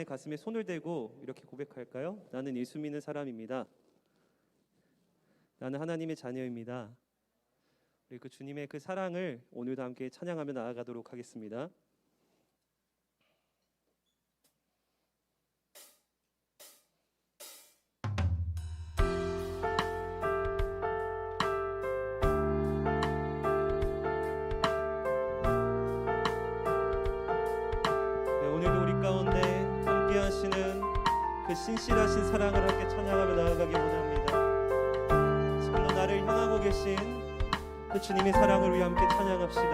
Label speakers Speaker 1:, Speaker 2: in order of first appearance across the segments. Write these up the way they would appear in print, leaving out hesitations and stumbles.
Speaker 1: 자신의 가슴에 손을 대고 이렇게 고백할까요? 나는 예수 믿는 사람입니다. 나는 하나님의 자녀입니다. 우리 그 주님의 그 사랑을 오늘도 함께 찬양하며 나아가도록 하겠습니다. 오늘도 우리 가운데 함께 하시는 그 신실하신 사랑을 함께 찬양하며 나아가기 원합니다. 지금도 나를 향하고 계신 그 주님의 사랑을 위해 함께 찬양합시다.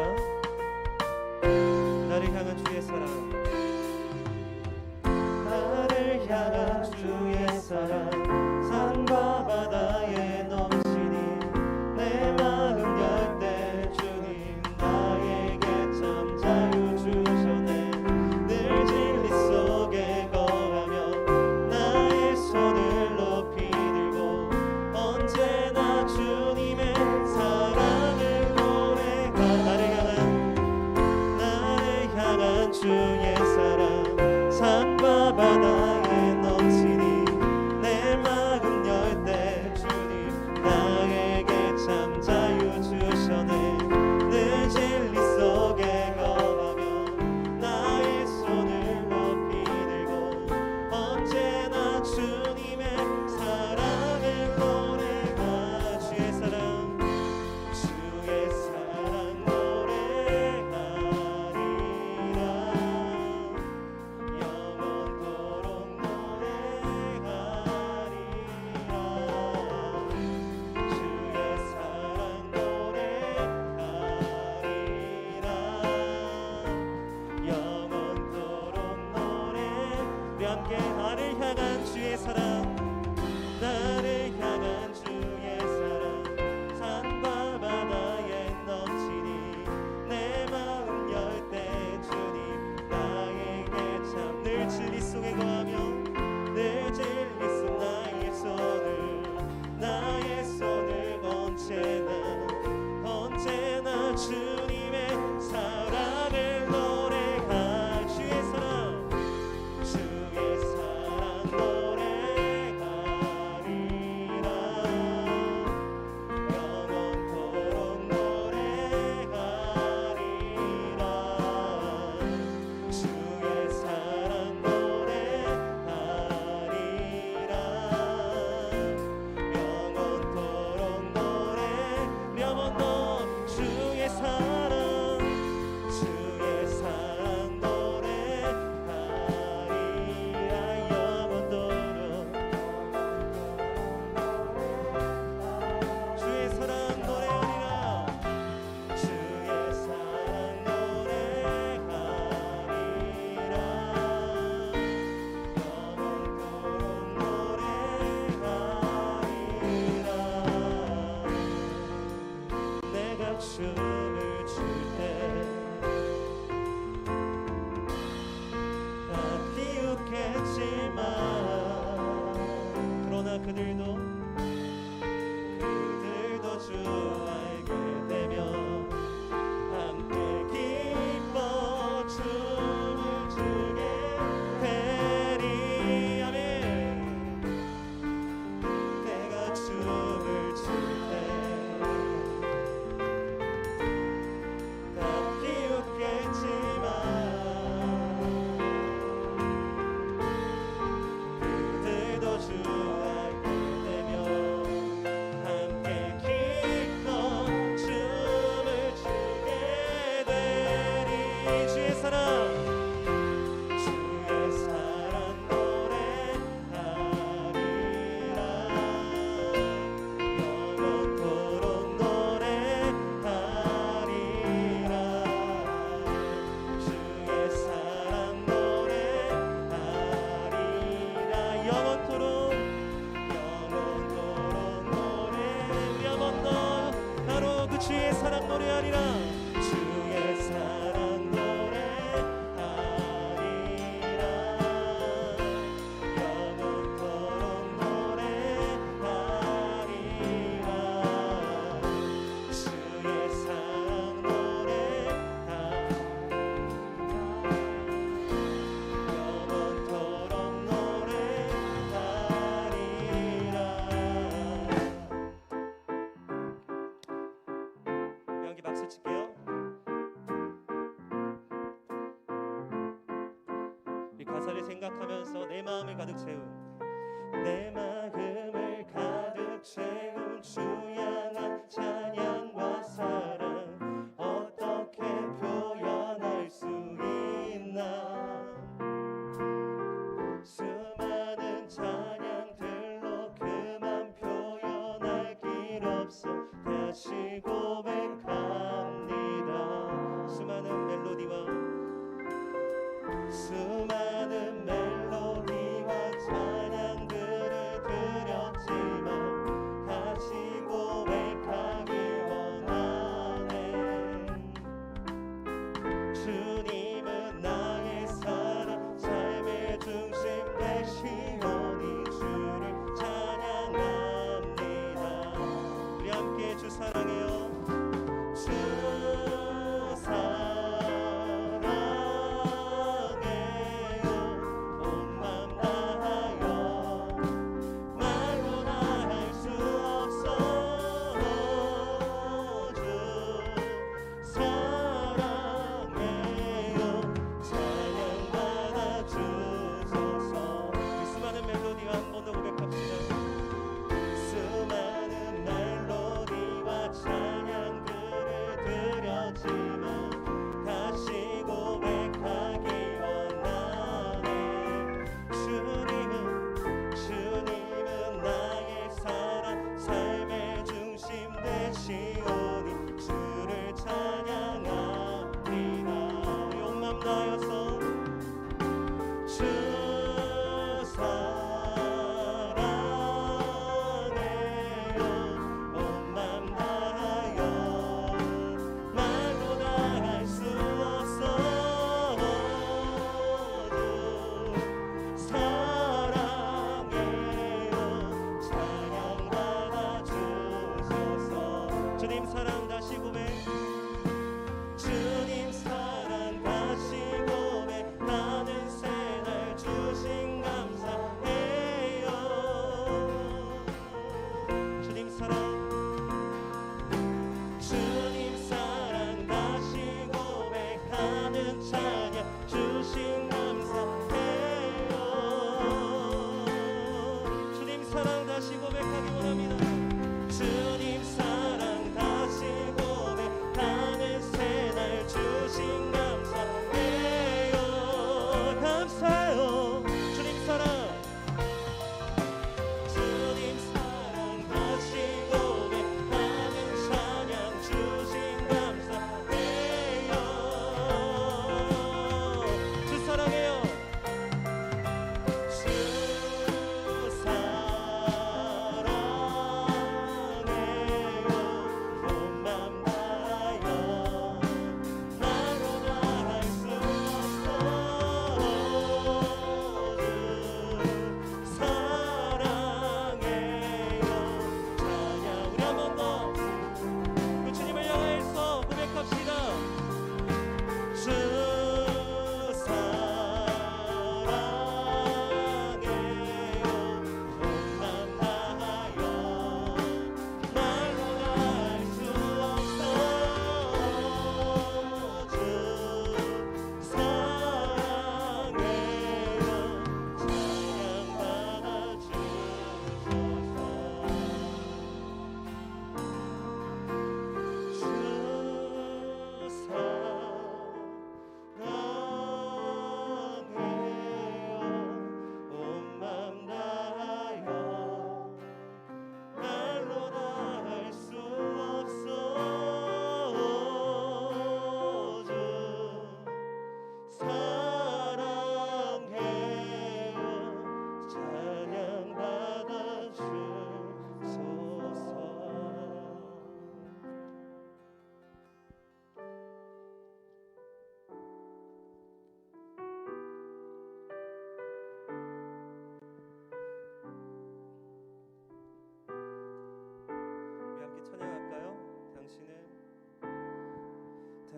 Speaker 1: 나를 향한 주의 사랑, 나를 향한 주의 사랑, 산과 바다에 넘치니 내 마음 열 때 주님 나에게 참 자유 주셨네. 늘 진리 속에 거하며 나의 손을 높이 들고 언제나 주님의 사랑을 노래가 나를 향한 주의 사랑, 산과 바다에 넘치니 내 마음 열 때 주님 나에게 참 자유 주셨네. 늘 진리 속에 거하며 나의 손을 높이 들고 언제나 주님의 사랑을 노래하. 주의 사랑, 주의 사랑 노래하리라. 영원토록 노래하리라. 주의 사랑 노래하리라. 영원토록 노래. 우리 함께 나를 향한 주의 사랑, 나를 향한 주의 사랑, 산과 바다에 넘치니 내 마음 열 때 주님 나에게 참 늘 진리 속에 거하며 늘 진리 속 나의 손을 언제나 주님의 사랑을 노래하. 주의 사랑, 주의 사랑 노래하리라. 영원토록 노래하리라. 주의 사랑 노래하리라. 영원토록 노래. 영원토록 주의 사랑, 주의 사랑 노래하리라. 영원토록 주의 사랑 노래하리라. 주의 사랑 노래하리라. 영원토록 노래하리라. 내가 춤을 출 때 다 비웃겠지만 그러나 그들도 주 알게 되면 함께 기뻐 춤을 추게 되리. 아멘. 내가 춤을 출 때 다 비웃겠지만 그들도 주 알게 되면 함께 기뻐 춤을 추게 되리. 주의 사랑, 주의 사랑 노래하리라. 영원토록 노래하리라. 주의 사랑 노래하리라. 영원토록 노래. 영원토록 바로 그 주의 사랑 노래하리라. 주의 사랑 노래하리라. 영원토록 노래하리라. 주의 사랑 노래하리라. 영원토록 박수 칠게요. 이 가사를 생각하면서 내 마음을 가득 채운 내 마음을 가득 채운 주 향한 찬양과 사랑 어떻게 표현할 수 있나. 수많은 찬양들로 그만 표현할 길 없어 다시 고백합니다. 수많은 멜로디와 찬양들을 드렸지만 다시 고백하기 원하네. 주님은 나의 사랑 삶의 중심 되시오니 주를 찬양합니다. 우리 함께 주 사랑해요. 주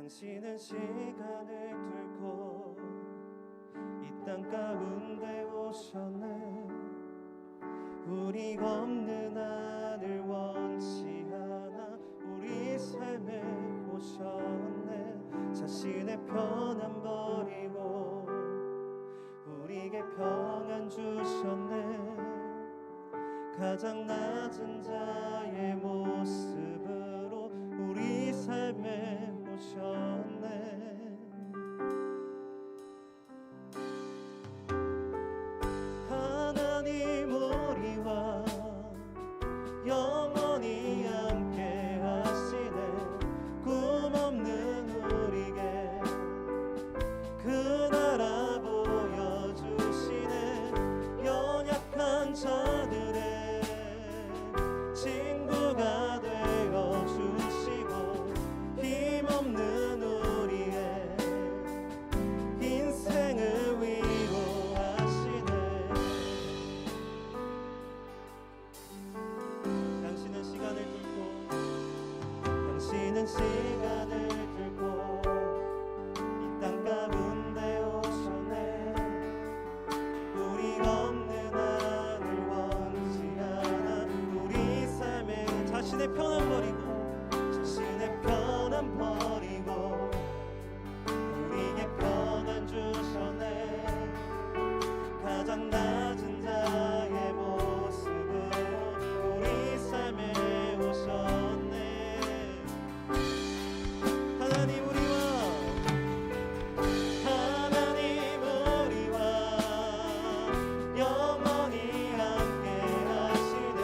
Speaker 1: 당신은 시간을 뚫고 이 땅 가운데 오셨네. 우리 없는 하늘 원치 않아 우리 삶에 오신 편안 버리고 우리에게 평안 주셨네. 가장 낮은 자의 모습으로 우리 삶에 오셨네. 하나님 우리와 영원히 함께 하시네. 꿈 없는 우리에게 그 나라 보여주시네. 연약한 자들의 친구가 되어주시고 힘없는 우리의 인생을 위로하시네. 당신은 시간을 뚫고 이 땅 가운데 오셨네. 우리 없는 하늘 원치 않아. 우리 삶에 자신의 편안 버리고 우리에게 평안 주셨네. 가장 낮은 자의 모습으로 우리 삶에 오셨네. 하나님 우리와 영원히 함께 하시네.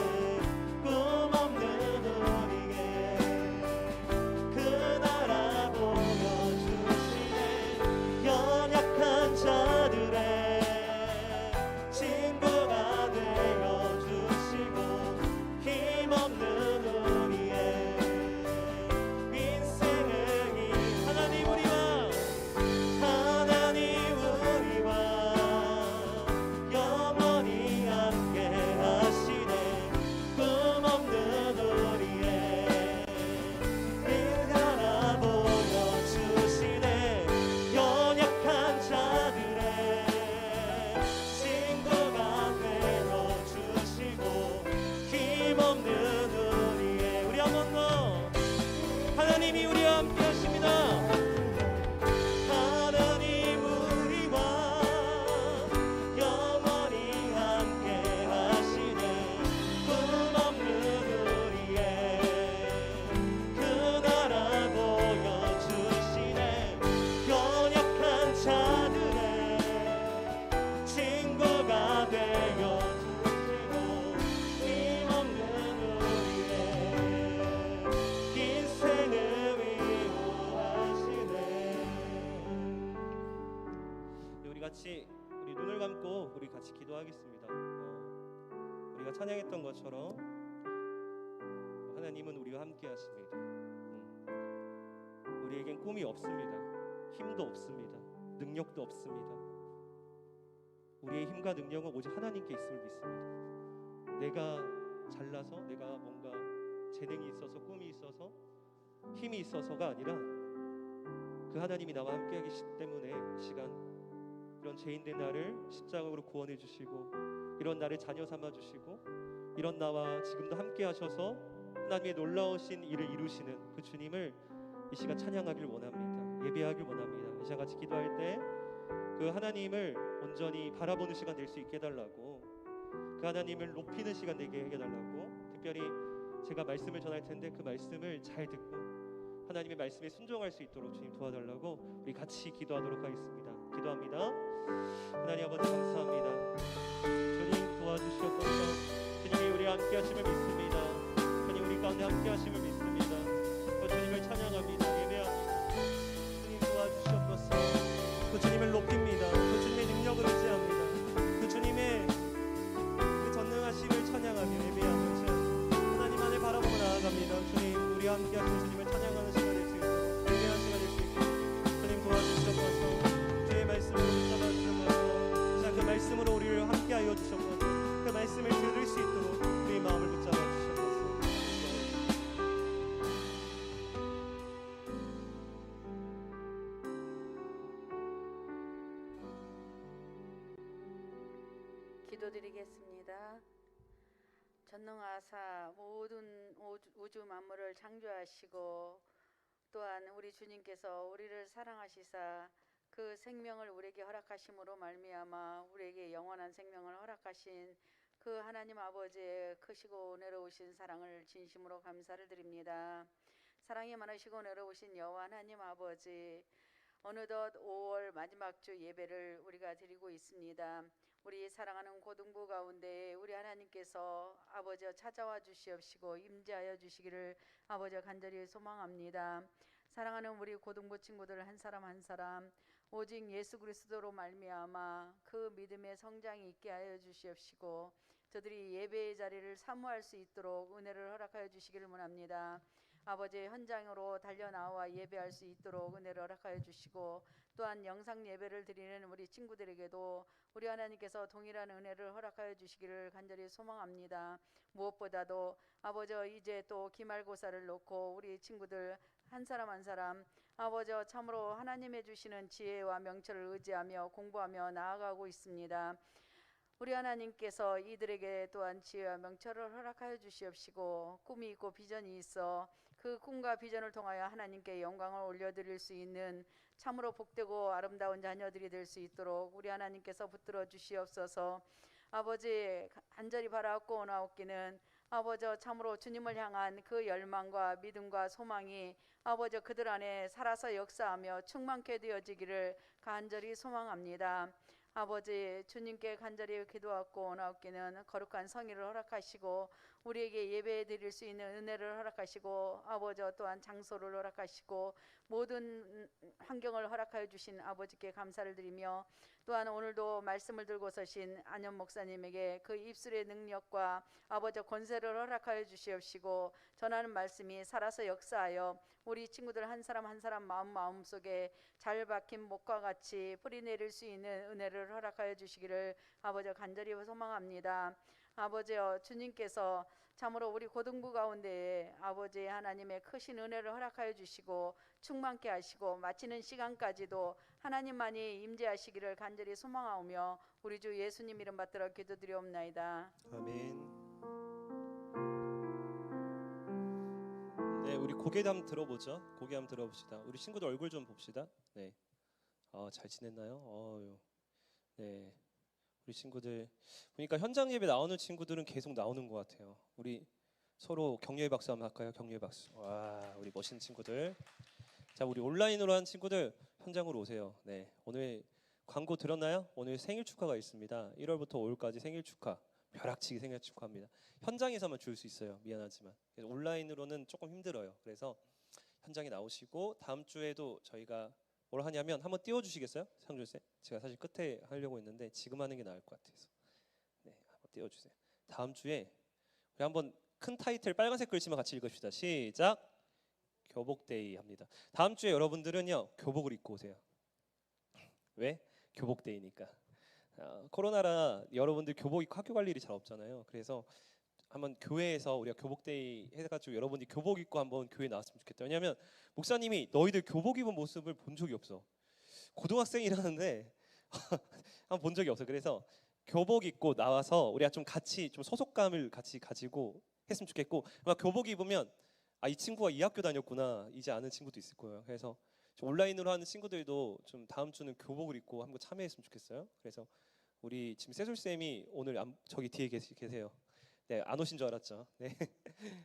Speaker 1: 꿈 없는 우리에게 그 나라 보여주시네. 연약한 자들의 친구가 되어주시고 힘없는 우리의 인생을 하나님 우리와 영원히 함께 하시네. 꿈 없는 우리의 그 나라 보여주시네. 연약한 자들의 친구가 되어주시고 힘없는 우리의 우리 한 번 더 하나님이 우리와 함께 하십니다. 하나님 우리와 영원히 함께 하시네. 꿈 없는 우리의 그 나라 보여주시네. 연약한 자들의 친구가 되어주시고 힘없는 우리의 인생을 위로하시네. 우리 같이 우리 눈을 감고 우리 같이 기도하겠습니다. 우리가 찬양했던 것처럼 하나님은 우리와 함께 하십니다. 우리에겐 꿈이 없습니다. 힘도 없습니다. 능력도 없습니다. 우리의 힘과 능력은 오직 하나님께 있음을 믿습니다. 내가 잘나서 내가 뭔가 재능이 있어서 꿈이 있어서 힘이 있어서가 아니라 그 하나님이 나와 함께 하기 때문에 시간 이런 죄인된 나를 십자가로 구원해 주시고 이런 나를 자녀 삼아 주시고 이런 나와 지금도 함께 하셔서 하나님의 놀라우신 일을 이루시는 그 주님을 이 시간 찬양하길 원합니다. 예배하길 원합니다. 이 시간 같이 기도할 때 그 하나님을 온전히 바라보는 시간 될 수 있게 해달라고, 그 하나님을 높이는 시간 되게 해달라고, 특별히 제가 말씀을 전할 텐데 그 말씀을 잘 듣고 하나님의 말씀에 순종할 수 있도록 주님 도와달라고 우리 같이 기도하도록 하겠습니다. 기도합니다. 하나님 아버지 감사합니다. 주님 도와주시옵소서. 주님이 우리와 함께 하심을 믿습니다. 주님 우리 가운데 함께 하심을 믿습니다. 주님을 찬양합니다. 예배합니다. 주님 도와주시옵소서. 그 주님을 높입니다. 그 주님의 능력을 의지합니다. 그 주님의 그 전능하심을 찬양하며 예배하며 하나님 안에 바라보고 나아갑니다. 주님 우리와 함께 하신 주님을 찬양하는 시간 될 수 있도록 예배하는 시간 될 수 있도록 주님 도와주시옵소서. 주의 말씀을 붙잡아 주옵소서. 자, 그 말씀으로 우리를 함께하여 주옵소서. 그 말씀을 들을 수 있도록 우리의 마음을 붙잡아 주옵소서.
Speaker 2: 기도드리겠습니다. 전능하사 모든 우주 만물을 창조하시고 또한 우리 주님께서 우리를 사랑하시사 그 생명을 우리에게 허락하심으로 말미암아 우리에게 영원한 생명을 허락하신 그 하나님 아버지의 크시고 은혜로우신 사랑을 진심으로 감사를 드립니다. 사랑이 많으시고 은혜로우신 여호와 하나님 아버지, 어느덧 5월 마지막 주 예배를 우리가 드리고 있습니다. 우리 사랑하는 고등부 가운데 우리 하나님께서 아버지여 찾아와 주시옵시고 임재하여 주시기를 아버지여 간절히 소망합니다. 사랑하는 우리 고등부 친구들 한 사람 한 사람 오직 예수 그리스도로 말미암아 그 믿음의 성장이 있게 하여 주시옵시고 저들이 예배의 자리를 사모할 수 있도록 은혜를 허락하여 주시기를 원합니다. 아버지 현장으로 달려나와 예배할 수 있도록 은혜를 허락하여 주시고 또한 영상 예배를 드리는 우리 친구들에게도 우리 하나님께서 동일한 은혜를 허락하여 주시기를 간절히 소망합니다. 무엇보다도 아버지 이제 또 기말고사를 놓고 우리 친구들 한 사람 한 사람 아버지 참으로 하나님의 주시는 지혜와 명철을 의지하며 공부하며 나아가고 있습니다. 우리 하나님께서 이들에게 또한 지혜와 명철을 허락하여 주시옵시고 꿈이 있고 비전이 있어 그 꿈과 비전을 통하여 하나님께 영광을 올려드릴 수 있는 참으로 복되고 아름다운 자녀들이 될 수 있도록 우리 하나님께서 붙들어 주시옵소서. 아버지 간절히 바라옵고 원하옵기는 아버지 참으로 주님을 향한 그 열망과 믿음과 소망이 아버지 그들 안에 살아서 역사하며 충만케 되어지기를 간절히 소망합니다. 아버지 주님께 간절히 기도하고 원하옵기는 거룩한 성의를 허락하시고 우리에게 예배 드릴 수 있는 은혜를 허락하시고 아버지 또한 장소를 허락하시고 모든 환경을 허락하여 주신 아버지께 감사를 드리며 또한 오늘도 말씀을 들고 서신 안현 목사님에게 그 입술의 능력과 아버지 권세를 허락하여 주시옵시고 전하는 말씀이 살아서 역사하여 우리 친구들 한 사람 한 사람 마음속에 잘 박힌 목과 같이 뿌리 내릴 수 있는 은혜를 허락하여 주시기를 아버지 간절히 소망합니다. 아버지여 주님께서 참으로 우리 고등부 가운데에 아버지 하나님의 크신 은혜를 허락하여 주시고 충만케 하시고 마치는 시간까지도 하나님만이 임재하시기를 간절히 소망하오며 우리 주 예수님 이름 받들어 기도드리옵나이다.
Speaker 1: 아멘. 네, 우리 고개 한번 들어보죠. 고개 한번 들어봅시다. 우리 친구들 얼굴 좀 봅시다. 네, 잘 지냈나요? 네, 우리 친구들 보니까 현장 예배 나오는 친구들은 계속 나오는 것 같아요. 우리 서로 격려의 박수 한번 할까요? 격려의 박수. 와, 우리 멋있는 친구들. 자, 우리 온라인으로 한 친구들 현장으로 오세요. 네, 오늘 광고 들었나요? 오늘 생일 축하가 있습니다. 1월부터 5월까지 생일 축하. 벼락치기 생일 축하합니다. 현장에서만 줄 수 있어요. 미안하지만. 그래서 온라인으로는 조금 힘들어요. 그래서 현장에 나오시고 다음 주에도 저희가 뭘 하냐면 한번 띄워주시겠어요? 상준 쌤. 제가 사실 끝에 하려고 했는데 지금 하는 게 나을 것 같아서. 네, 한번 띄워주세요. 다음 주에 우리 한번 큰 타이틀 빨간색 글씨만 같이 읽읍시다. 시작. 교복데이 합니다. 다음 주에 여러분들은요 교복을 입고 오세요. 왜? 교복데이니까. 코로나라 여러분들 교복 입고 학교 갈 일이 잘 없잖아요. 그래서 한번 교회에서 우리가 교복데이 해가지고 여러분들이 교복 입고 한번 교회 나왔으면 좋겠다. 왜냐하면 목사님이 너희들 교복 입은 모습을 본 적이 없어. 고등학생이라는데 한번 본 적이 없어. 그래서 교복 입고 나와서 우리가 좀 같이 좀 소속감을 같이 가지고 했으면 좋겠고, 아마 교복 입으면 이 친구가 이 학교 다녔구나 이제 아는 친구도 있을 거예요. 그래서 온라인으로 하는 친구들도 좀 다음 주는 교복을 입고 한번 참여했으면 좋겠어요. 그래서 우리 지금 세술 쌤이 오늘 저기 뒤에 계세요. 네, 안 오신 줄 알았죠. 네.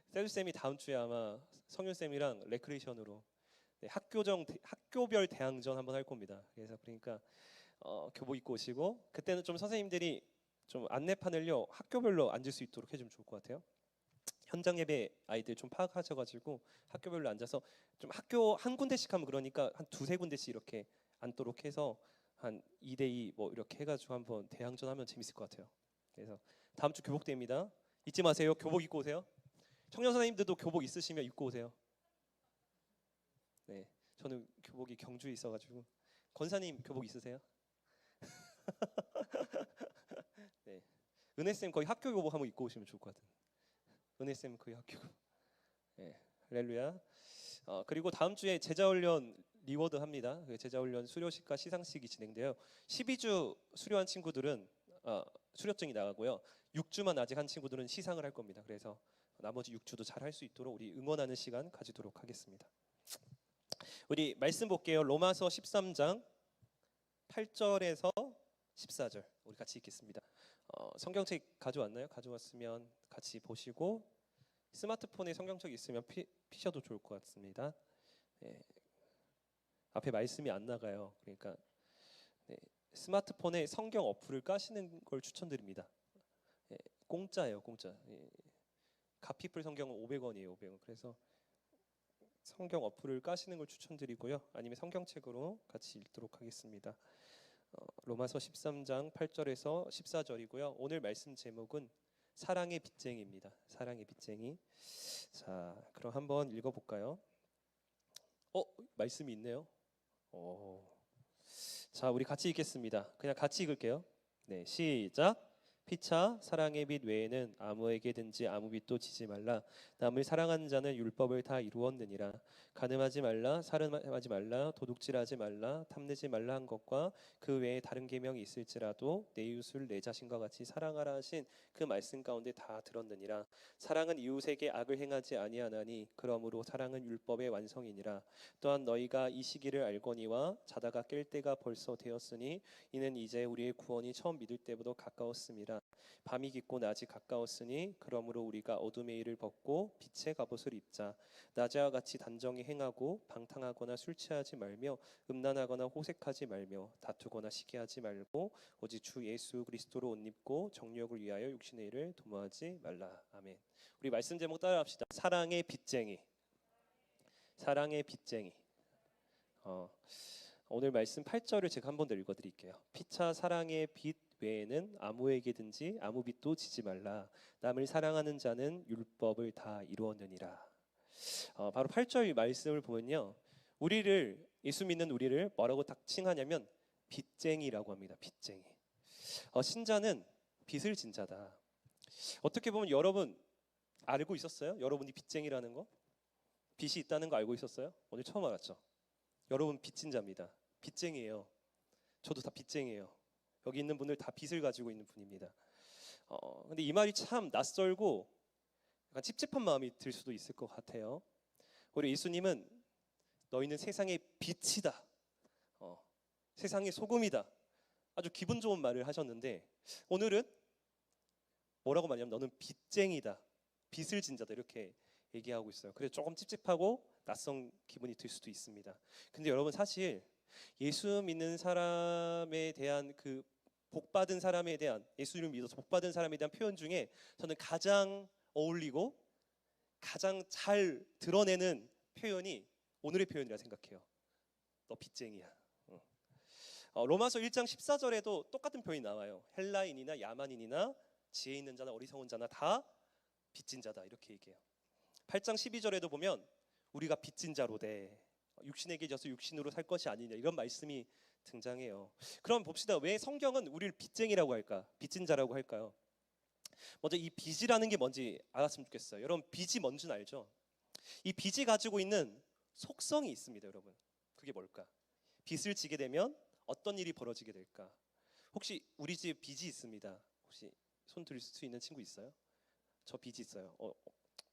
Speaker 1: 세술 쌤이 다음 주에 아마 성윤 쌤이랑 레크레이션으로 네, 학교별 대항전 한번 할 겁니다. 그래서 그러니까 교복 입고 오시고 그때는 좀 선생님들이 좀 안내판을요 학교별로 앉을 수 있도록 해주면 좋을 것 같아요. 현장 예배 아이들 좀 파악하셔가지고 학교별로 앉아서 좀 학교 한 군데씩 하면 그러니까 한 두세 군데씩 이렇게 앉도록 해서 한 2대2 뭐 이렇게 해가지고 한번 대항전하면 재밌을 것 같아요. 그래서 다음 주 교복대입니다. 잊지 마세요. 교복 입고 오세요. 청년 선생님들도 교복 있으시면 입고 오세요. 네, 저는 교복이 경주에 있어가지고. 권사님 교복 있으세요? 네, 은혜 쌤 거의 학교 교복 한번 입고 오시면 좋을 것 같아요. 은혜 쌤 거의 학교. 네, 할렐루야. 그리고 다음 주에 제자훈련 리워드 합니다. 제자훈련 수료식과 시상식이 진행돼요. 12주 수료한 친구들은 수료증이 나가고요. 6주만 아직 한 친구들은 시상을 할 겁니다. 그래서 나머지 6주도 잘 할 수 있도록 우리 응원하는 시간 가지도록 하겠습니다.
Speaker 3: 우리 말씀 볼게요. 로마서 13장 8절에서 14절 우리 같이 읽겠습니다. 성경책 가져왔나요? 가져왔으면 같이 보시고 스마트폰에 성경책 있으면 피셔도 좋을 것 같습니다. 네. 앞에 말씀이 안 나가요. 그러니까 네. 스마트폰에 성경 어플을 까시는 걸 추천드립니다. 네. 공짜예요, 공짜. 네. 가피플 성경은 500원이에요, 500원. 그래서 성경 어플을 까시는 걸 추천드리고요. 아니면 성경책으로 같이 읽도록 하겠습니다. 로마서 13장 8절에서 14절이고요. 오늘 말씀 제목은 사랑의 빚쟁이입니다. 사랑의 빚쟁이. 자, 그럼 한번 읽어볼까요? 말씀이 있네요. 자, 우리 같이 읽겠습니다. 그냥 같이 읽을게요. 네, 시작. 피차 사랑의 빚 외에는 아무에게든지 아무 빚도 지지 말라. 남을 사랑하는 자는 율법을 다 이루었느니라. 간음하지 말라, 살인하지 말라, 도둑질하지 말라, 탐내지 말라 한 것과 그 외에 다른 계명이 있을지라도 내 이웃을 내 자신과 같이 사랑하라 하신 그 말씀 가운데 다 들었느니라. 사랑은 이웃에게 악을 행하지 아니하나니 그러므로 사랑은 율법의 완성이니라. 또한 너희가 이 시기를 알거니와 자다가 깰 때가 벌써 되었으니 이는 이제 우리의 구원이 처음 믿을 때보다 가까웠음이라. 밤이 깊고 낮이 가까웠으니 그러므로 우리가 어둠의 일을 벗고 빛의 갑옷을 입자. 낮에와 같이 단정히 행하고 방탕하거나 술 취하지 말며 음란하거나 호색하지 말며 다투거나 시기하지 말고 오직 주 예수 그리스도로 옷 입고 정욕을 위하여 육신의 일을 도모하지 말라. 아멘. 우리 말씀 제목 따라합시다. 사랑의 빚쟁이. 사랑의 빚쟁이. 오늘 말씀 8절을 제가 한 번 더 읽어드릴게요. 피차 사랑의 빚 외에는 아무에게든지 아무 빚도 지지 말라. 남을 사랑하는 자는 율법을 다 이루었느니라. 바로 8절 말씀을 보면요, 우리를 예수 믿는 우리를 뭐라고 딱 칭하냐면 빚쟁이라고 합니다. 빚쟁이. 신자는 빚을 진 자다. 어떻게 보면 여러분 알고 있었어요? 여러분이 빚쟁이라는 거? 빚이 있다는 거 알고 있었어요? 오늘 처음 알았죠? 여러분 빚진 자입니다. 빚쟁이에요. 저도 다 빚쟁이에요. 여기 있는 분들 다 빚을 가지고 있는 분입니다. 근데 이 말이 참 낯설고 약간 찝찝한 마음이 들 수도 있을 것 같아요. 우리 예수님은 너희는 세상의 빛이다. 세상의 소금이다. 아주 기분 좋은 말을 하셨는데 오늘은 뭐라고 말하냐면 너는 빚쟁이다. 빚을 진 자다. 이렇게 얘기하고 있어요. 그래서 조금 찝찝하고 낯선 기분이 들 수도 있습니다. 근데 여러분 사실 예수 믿는 사람에 대한 그 복받은 사람에 대한, 예수를 믿어서 복받은 사람에 대한 표현 중에 저는 가장 어울리고 가장 잘 드러내는 표현이 오늘의 표현이라 생각해요. 너 빚쟁이야. 로마서 1장 14절에도 똑같은 표현이 나와요. 헬라인이나 야만인이나 지혜 있는 자나 어리석은 자나 다 빚진 자다. 이렇게 얘기해요. 8장 12절에도 보면 우리가 빚진 자로 돼. 육신에게 져서 육신으로 살 것이 아니냐, 이런 말씀이 등장해요. 그럼 봅시다. 왜 성경은 우리를 빚쟁이라고 할까? 빚진 자라고 할까요? 먼저 이 빚이라는 게 뭔지 알았으면 좋겠어요. 여러분 빚이 뭔지는 알죠? 이 빚이 가지고 있는 속성이 있습니다. 여러분 그게 뭘까? 빚을 지게 되면 어떤 일이 벌어지게 될까? 혹시 우리 집 빚이 있습니다. 혹시 손 들 수 있는 친구 있어요? 저 빚이 있어요.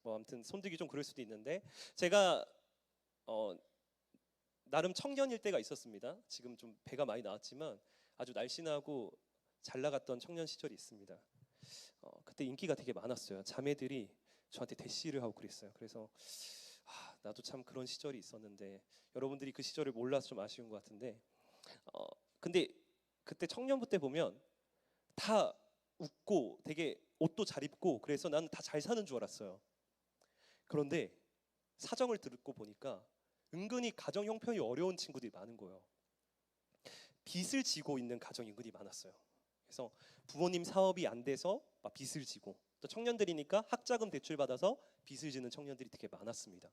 Speaker 3: 뭐 아무튼 손들기 좀 그럴 수도 있는데 제가 나름 청년일 때가 있었습니다. 지금 좀 배가 많이 나왔지만 아주 날씬하고 잘 나갔던 청년 시절이 있습니다. 그때 인기가 되게 많았어요. 자매들이 저한테 대시를 하고 그랬어요. 그래서 나도 참 그런 시절이 있었는데 여러분들이 그 시절을 몰라서 좀 아쉬운 것 같은데 근데 그때 청년부 때 보면 다 웃고 되게 옷도 잘 입고 그래서 나는 다 잘 사는 줄 알았어요. 그런데 사정을 듣고 보니까 은근히 가정 형편이 어려운 친구들이 많은 거예요. 빚을 지고 있는 가정이 은근히 많았어요. 그래서 부모님 사업이 안 돼서 막 빚을 지고, 또 청년들이니까 학자금 대출 받아서 빚을 지는 청년들이 되게 많았습니다.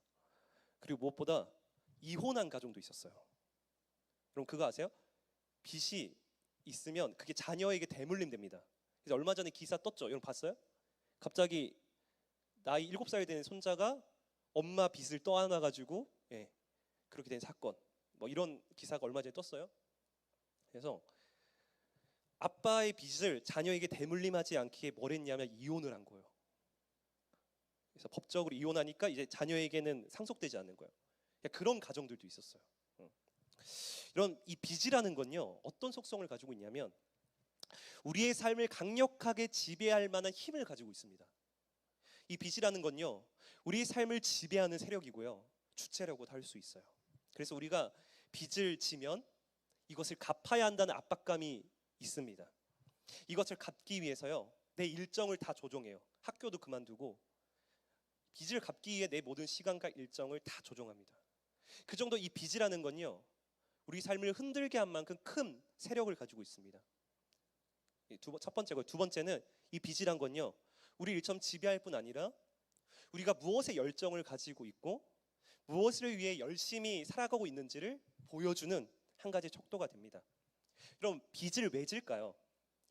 Speaker 3: 그리고 무엇보다 이혼한 가정도 있었어요. 그럼 그거 아세요? 빚이 있으면 그게 자녀에게 대물림 됩니다. 그래서 얼마 전에 기사 떴죠. 여러분 봤어요? 갑자기 나이 7살 된 손자가 엄마 빚을 떠안아가지고 그렇게 된 사건, 뭐 이런 기사가 얼마 전에 떴어요. 그래서 아빠의 빚을 자녀에게 대물림하지 않기에 뭘 했냐면 이혼을 한 거예요. 그래서 법적으로 이혼하니까 이제 자녀에게는 상속되지 않는 거예요. 그런 가정들도 있었어요. 이런 이 빚이라는 건요, 어떤 속성을 가지고 있냐면 우리의 삶을 강력하게 지배할 만한 힘을 가지고 있습니다. 이 빚이라는 건요, 우리의 삶을 지배하는 세력이고요, 주체라고도 할 수 있어요. 그래서 우리가 빚을 지면 이것을 갚아야 한다는 압박감이 있습니다. 이것을 갚기 위해서요, 내 일정을 다 조정해요. 학교도 그만두고 빚을 갚기 위해 내 모든 시간과 일정을 다 조정합니다. 그 정도 이 빚이라는 건요, 우리 삶을 흔들게 한 만큼 큰 세력을 가지고 있습니다. 첫 번째고, 두 번째는 이 빚이란 건요, 우리 일처럼 지배할 뿐 아니라 우리가 무엇에 열정을 가지고 있고 무엇을 위해 열심히 살아가고 있는지를 보여주는 한 가지 척도가 됩니다. 그럼 빚을 왜 질까요?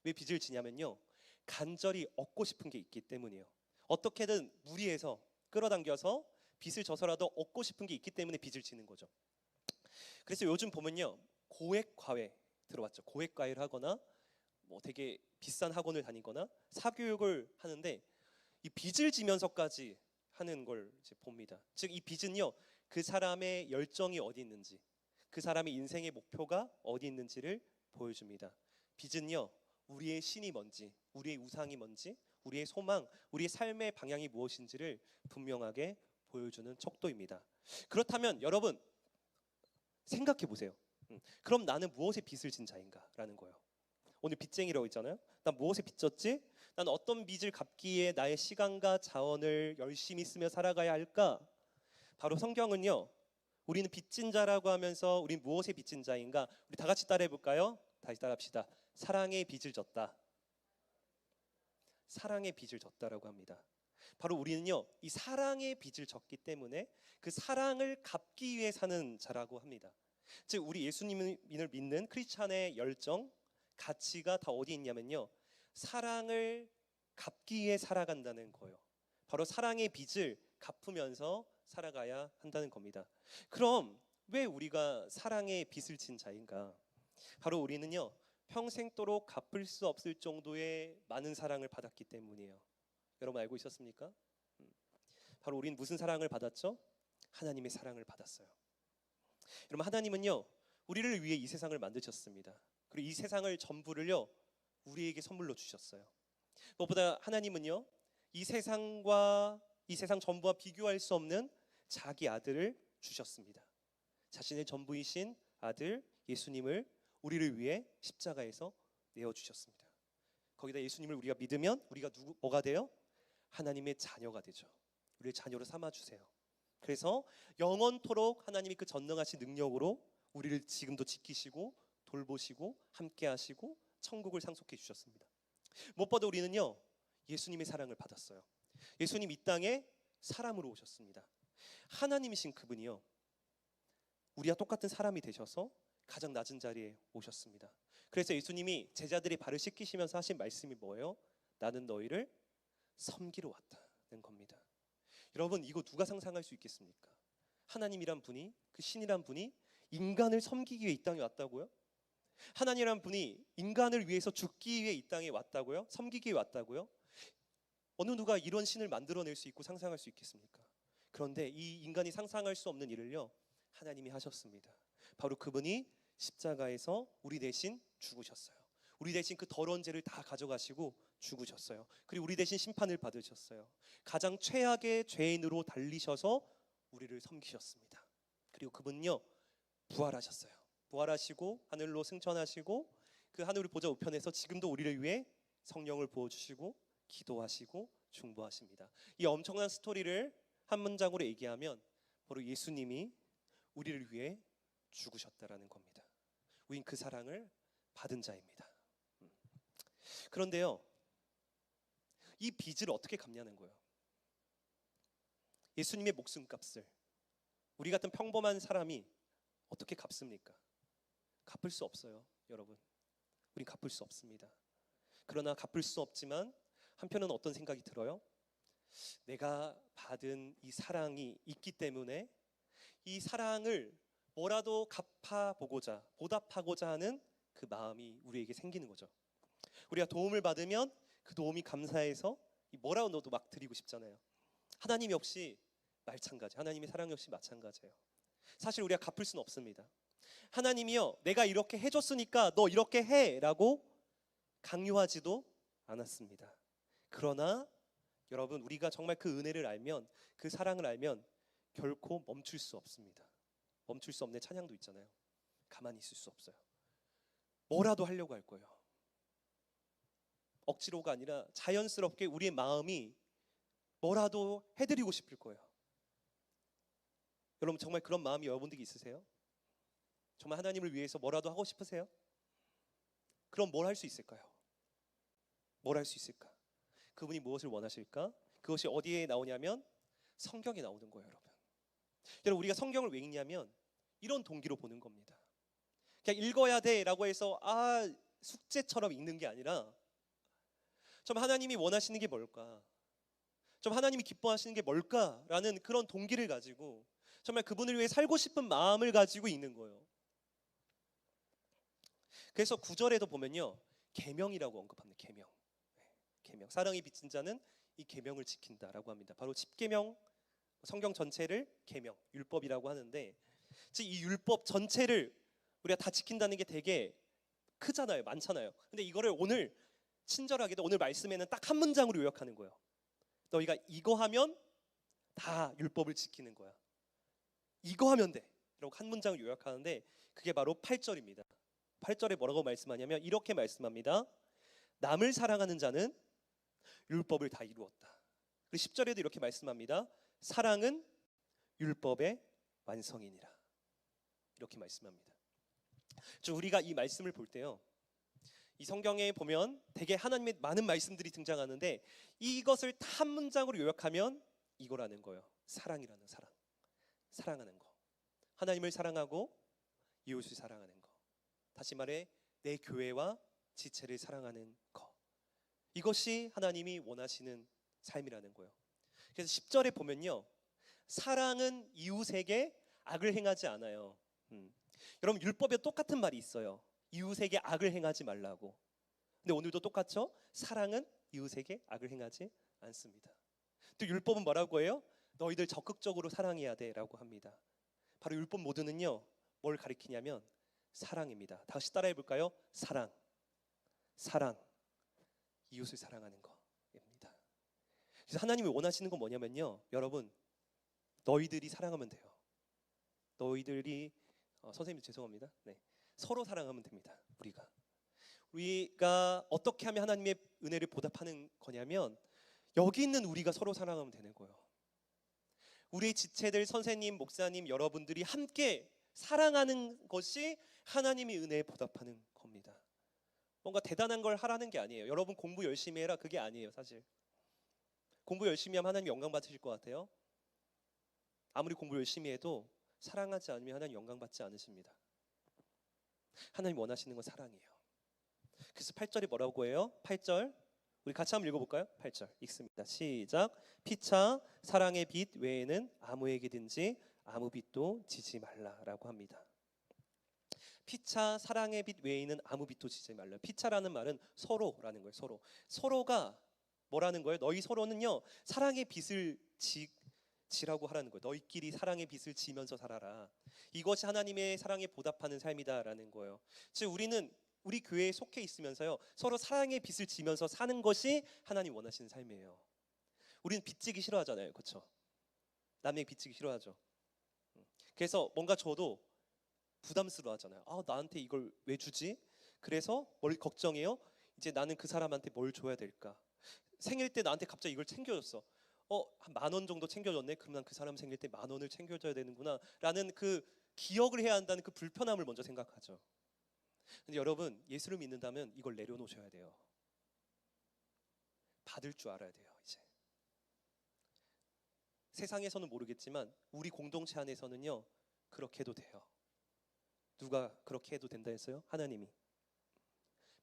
Speaker 3: 왜 빚을 지냐면요, 간절히 얻고 싶은 게 있기 때문이에요. 어떻게든 무리해서 끌어당겨서 빚을 져서라도 얻고 싶은 게 있기 때문에 빚을 지는 거죠. 그래서 요즘 보면요, 고액 과외 들어봤죠? 고액 과외를 하거나 뭐 되게 비싼 학원을 다니거나 사교육을 하는데 이 빚을 지면서까지 하는 걸 이제 봅니다. 즉 이 빚은요, 그 사람의 열정이 어디 있는지, 그 사람의 인생의 목표가 어디 있는지를 보여줍니다. 빚은요, 우리의 신이 뭔지, 우리의 우상이 뭔지, 우리의 소망, 우리의 삶의 방향이 무엇인지를 분명하게 보여주는 척도입니다. 그렇다면 여러분 생각해 보세요. 그럼 나는 무엇에 빚을 진 자인가라는 거예요. 오늘 빚쟁이라고 있잖아요. 난 무엇에 빚졌지? 난 어떤 빚을 갚기 위해 나의 시간과 자원을 열심히 쓰며 살아가야 할까? 바로 성경은요, 우리는 빚진 자라고 하면서 우린 무엇에 빚진 자인가? 우리 다 같이 따라해 볼까요? 다시 따라합시다. 사랑의 빚을 졌다. 사랑의 빚을 졌다라고 합니다. 바로 우리는요, 이 사랑의 빚을 졌기 때문에 그 사랑을 갚기 위해 사는 자라고 합니다. 즉 우리 예수님을 믿는 크리스찬의 열정, 가치가 다 어디 있냐면요, 사랑을 갚기 위해 살아간다는 거예요. 바로 사랑의 빚을 갚으면서 살아가야 한다는 겁니다. 그럼 왜 우리가 사랑의 빚을 진 자인가? 바로 우리는요, 평생도록 갚을 수 없을 정도의 많은 사랑을 받았기 때문이에요. 여러분 알고 있었습니까? 바로 우리는 무슨 사랑을 받았죠? 하나님의 사랑을 받았어요. 여러분, 하나님은요, 우리를 위해 이 세상을 만드셨습니다. 그리고 이 세상을 전부를요, 우리에게 선물로 주셨어요. 무엇보다 하나님은요, 이 세상 전부와 비교할 수 없는 자기 아들을 주셨습니다. 자신의 전부이신 아들 예수님을 우리를 위해 십자가에서 내어주셨습니다. 거기다 예수님을 우리가 믿으면 우리가 뭐가 돼요? 하나님의 자녀가 되죠. 우리를 자녀로 삼아주세요. 그래서 영원토록 하나님이 그 전능하신 능력으로 우리를 지금도 지키시고 돌보시고 함께 하시고 천국을 상속해 주셨습니다. 무엇보다 우리는요, 예수님의 사랑을 받았어요. 예수님 이 땅에 사람으로 오셨습니다. 하나님이신 그분이요, 우리와 똑같은 사람이 되셔서 가장 낮은 자리에 오셨습니다. 그래서 예수님이 제자들이 발을 씻기시면서 하신 말씀이 뭐예요? 나는 너희를 섬기러 왔다는 겁니다. 여러분, 이거 누가 상상할 수 있겠습니까? 하나님이란 분이, 그 신이란 분이 인간을 섬기기 위해 이 땅에 왔다고요? 하나님이란 분이 인간을 위해서 죽기 위해 이 땅에 왔다고요? 섬기기 위해 왔다고요? 어느 누가 이런 신을 만들어낼 수 있고 상상할 수 있겠습니까? 그런데 이 인간이 상상할 수 없는 일을요, 하나님이 하셨습니다. 바로 그분이 십자가에서 우리 대신 죽으셨어요. 우리 대신 그 더러운 죄를 다 가져가시고 죽으셨어요. 그리고 우리 대신 심판을 받으셨어요. 가장 최악의 죄인으로 달리셔서 우리를 섬기셨습니다. 그리고 그분요, 부활하셨어요. 부활하시고 하늘로 승천하시고 그 하늘 보좌 우편에서 지금도 우리를 위해 성령을 부어주시고 기도하시고 중보하십니다. 이 엄청난 스토리를 한 문장으로 얘기하면 바로 예수님이 우리를 위해 죽으셨다라는 겁니다. 우린 그 사랑을 받은 자입니다. 그런데요, 이 빚을 어떻게 갚냐는 거예요. 예수님의 목숨값을 우리 같은 평범한 사람이 어떻게 갚습니까? 갚을 수 없어요, 여러분. 우린 갚을 수 없습니다. 그러나 갚을 수 없지만 한편은 어떤 생각이 들어요? 내가 받은 이 사랑이 있기 때문에 이 사랑을 뭐라도 갚아보고자, 보답하고자 하는 그 마음이 우리에게 생기는 거죠. 우리가 도움을 받으면 그 도움이 감사해서 뭐라도 막 드리고 싶잖아요. 하나님 역시 마찬가지, 하나님의 사랑 역시 마찬가지예요. 사실 우리가 갚을 수는 없습니다. 하나님이요, 내가 이렇게 해줬으니까 너 이렇게 해라고 강요하지도 않았습니다. 그러나 여러분, 우리가 정말 그 은혜를 알면, 그 사랑을 알면 결코 멈출 수 없습니다. 멈출 수 없는 찬양도 있잖아요. 가만히 있을 수 없어요. 뭐라도 하려고 할 거예요. 억지로가 아니라 자연스럽게 우리의 마음이 뭐라도 해드리고 싶을 거예요. 여러분, 정말 그런 마음이 여러분들이 있으세요? 정말 하나님을 위해서 뭐라도 하고 싶으세요? 그럼 뭘 할 수 있을까요? 뭘 할 수 있을까? 그분이 무엇을 원하실까? 그것이 어디에 나오냐면 성경에 나오는 거예요, 여러분. 여러분, 우리가 성경을 왜 읽냐면 이런 동기로 보는 겁니다. 그냥 읽어야 돼라고 해서 숙제처럼 읽는 게 아니라 좀 하나님이 원하시는 게 뭘까? 좀 하나님이 기뻐하시는 게 뭘까라는 그런 동기를 가지고 정말 그분을 위해 살고 싶은 마음을 가지고 읽는 거예요. 그래서 9절에도 보면요, 계명이라고 언급합니다. 계명. 계명. 사랑이 빚진 자는 이 계명을 지킨다라고 합니다. 바로 10계명, 성경 전체를 계명, 율법이라고 하는데, 즉 이 율법 전체를 우리가 다 지킨다는 게 되게 크잖아요. 많잖아요. 근데 이거를 오늘 친절하게도 오늘 말씀에는 딱 한 문장으로 요약하는 거예요. 너희가 이거 하면 다 율법을 지키는 거야. 이거 하면 돼. 이렇게 한 문장을 요약하는데 그게 바로 8절입니다. 8절에 뭐라고 말씀하냐면 이렇게 말씀합니다. 남을 사랑하는 자는 율법을 다 이루었다. 그리고 10절에도 이렇게 말씀합니다. 사랑은 율법의 완성이니라. 이렇게 말씀합니다. 우리가 이 말씀을 볼 때요, 이 성경에 보면 되게 하나님의 많은 말씀들이 등장하는데 이것을 다 한 문장으로 요약하면 이거라는 거예요. 사랑이라는 사랑. 사랑하는 거. 하나님을 사랑하고 이웃을 사랑하는 거. 다시 말해 내 교회와 지체를 사랑하는 거. 이것이 하나님이 원하시는 삶이라는 거예요. 그래서 10절에 보면요, 사랑은 이웃에게 악을 행하지 않아요. 여러분, 율법에 똑같은 말이 있어요. 이웃에게 악을 행하지 말라고. 근데 오늘도 똑같죠? 사랑은 이웃에게 악을 행하지 않습니다. 또 율법은 뭐라고 해요? 너희들 적극적으로 사랑해야 돼라고 합니다. 바로 율법 모두는요, 뭘 가리키냐면 사랑입니다. 다시 따라해 볼까요? 사랑. 사랑. 이웃을 사랑하는 거입니다. 그래서 하나님이 원하시는 건 뭐냐면요, 여러분, 너희들이 사랑하면 돼요. 너희들이 선생님 죄송합니다. 네. 서로 사랑하면 됩니다. 우리가 어떻게 하면 하나님의 은혜를 보답하는 거냐면 여기 있는 우리가 서로 사랑하면 되는 거예요. 우리 지체들, 선생님, 목사님, 여러분들이 함께 사랑하는 것이 하나님의 은혜에 보답하는 겁니다. 뭔가 대단한 걸 하라는 게 아니에요. 여러분 공부 열심히 해라, 그게 아니에요. 사실 공부 열심히 하면 하나님 영광 받으실 것 같아요? 아무리 공부 열심히 해도 사랑하지 않으면 하나님 영광 받지 않으십니다. 하나님 원하시는 건 사랑이에요. 그래서 8절이 뭐라고 해요? 8절 우리 같이 한번 읽어볼까요? 8절 읽습니다. 시작. 피차 사랑의 빚 외에는 아무에게든지 아무 빚도 지지 말라라고 합니다. 피차 사랑의 빚 외에는 아무 빚도 지지 말라. 피차라는 말은 서로라는 거예요. 서로가 뭐라는 거예요? 너희 서로는요, 사랑의 빚을 지라고 하라는 거예요. 너희끼리 사랑의 빚을 지면서 살아라. 이것이 하나님의 사랑에 보답하는 삶이다라는 거예요. 즉 우리는 우리 교회에 속해 있으면서요, 서로 사랑의 빚을 지면서 사는 것이 하나님 원하시는 삶이에요. 우리는 빚지기 싫어하잖아요, 그렇죠? 남에게 빚지기 싫어하죠. 그래서 뭔가 저도 부담스러워하잖아요. 나한테 이걸 왜 주지? 그래서 뭘 걱정해요? 이제 나는 그 사람한테 뭘 줘야 될까? 생일 때 나한테 갑자기 이걸 챙겨줬어. 한 10,000원 정도 챙겨줬네. 그럼 난 그 사람 생일 때 10,000원을 챙겨줘야 되는구나 라는 그 기억을 해야 한다는 그 불편함을 먼저 생각하죠. 근데 여러분, 예수를 믿는다면 이걸 내려놓으셔야 돼요. 받을 줄 알아야 돼요. 이제 세상에서는 모르겠지만 우리 공동체 안에서는요, 그렇게 해도 돼요. 누가 그렇게 해도 된다 했어요? 하나님이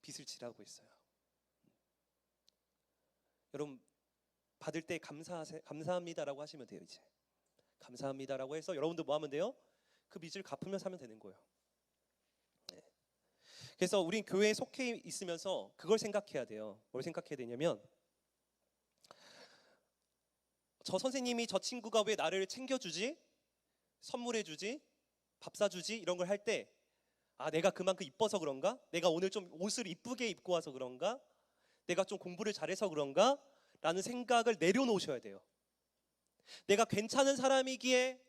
Speaker 3: 빚을 지라고 했어요. 여러분, 받을 때 감사합니다라고 하시면 돼요. 이제 감사합니다라고 해서 여러분도 뭐 하면 돼요? 그 빚을 갚으면서 하면 되는 거예요. 네. 그래서 우린 교회에 속해 있으면서 그걸 생각해야 돼요. 뭘 생각해야 되냐면, 저 선생님이 저 친구가 왜 나를 챙겨주지? 선물해주지? 밥 사주지 이런 걸 할 때 내가 그만큼 이뻐서 그런가? 내가 오늘 좀 옷을 이쁘게 입고 와서 그런가? 내가 좀 공부를 잘해서 그런가? 라는 생각을 내려놓으셔야 돼요. 내가 괜찮은 사람이기에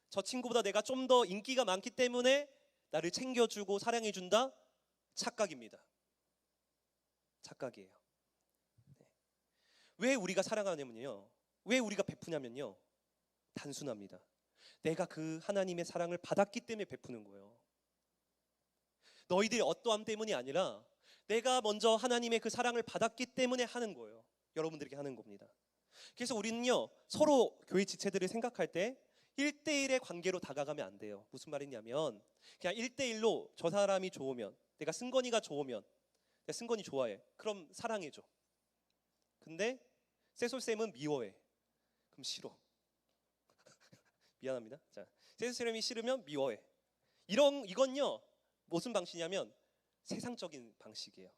Speaker 3: 저 친구보다 내가 좀 더 인기가 많기 때문에 나를 챙겨주고 사랑해준다? 착각입니다. 착각이에요. 네. 왜 우리가 사랑하냐면요, 왜 우리가 베푸냐면요, 단순합니다. 내가 그 하나님의 사랑을 받았기 때문에 베푸는 거예요. 너희들이 어떠함 때문이 아니라 내가 먼저 하나님의 그 사랑을 받았기 때문에 하는 거예요. 여러분들에게 하는 겁니다. 그래서 우리는요, 서로 교회 지체들을 생각할 때 1대1의 관계로 다가가면 안 돼요. 무슨 말이냐면 그냥 1대1로 저 사람이 좋으면, 내가 승건이가 좋으면 내가 승건이 좋아해, 그럼 사랑해줘. 근데 세솔쌤은 미워해, 그럼 싫어. 미안합니다. 자, 세솔쌤이 싫으면 미워해. 이건요 무슨 방식이냐면 세상적인 방식이에요.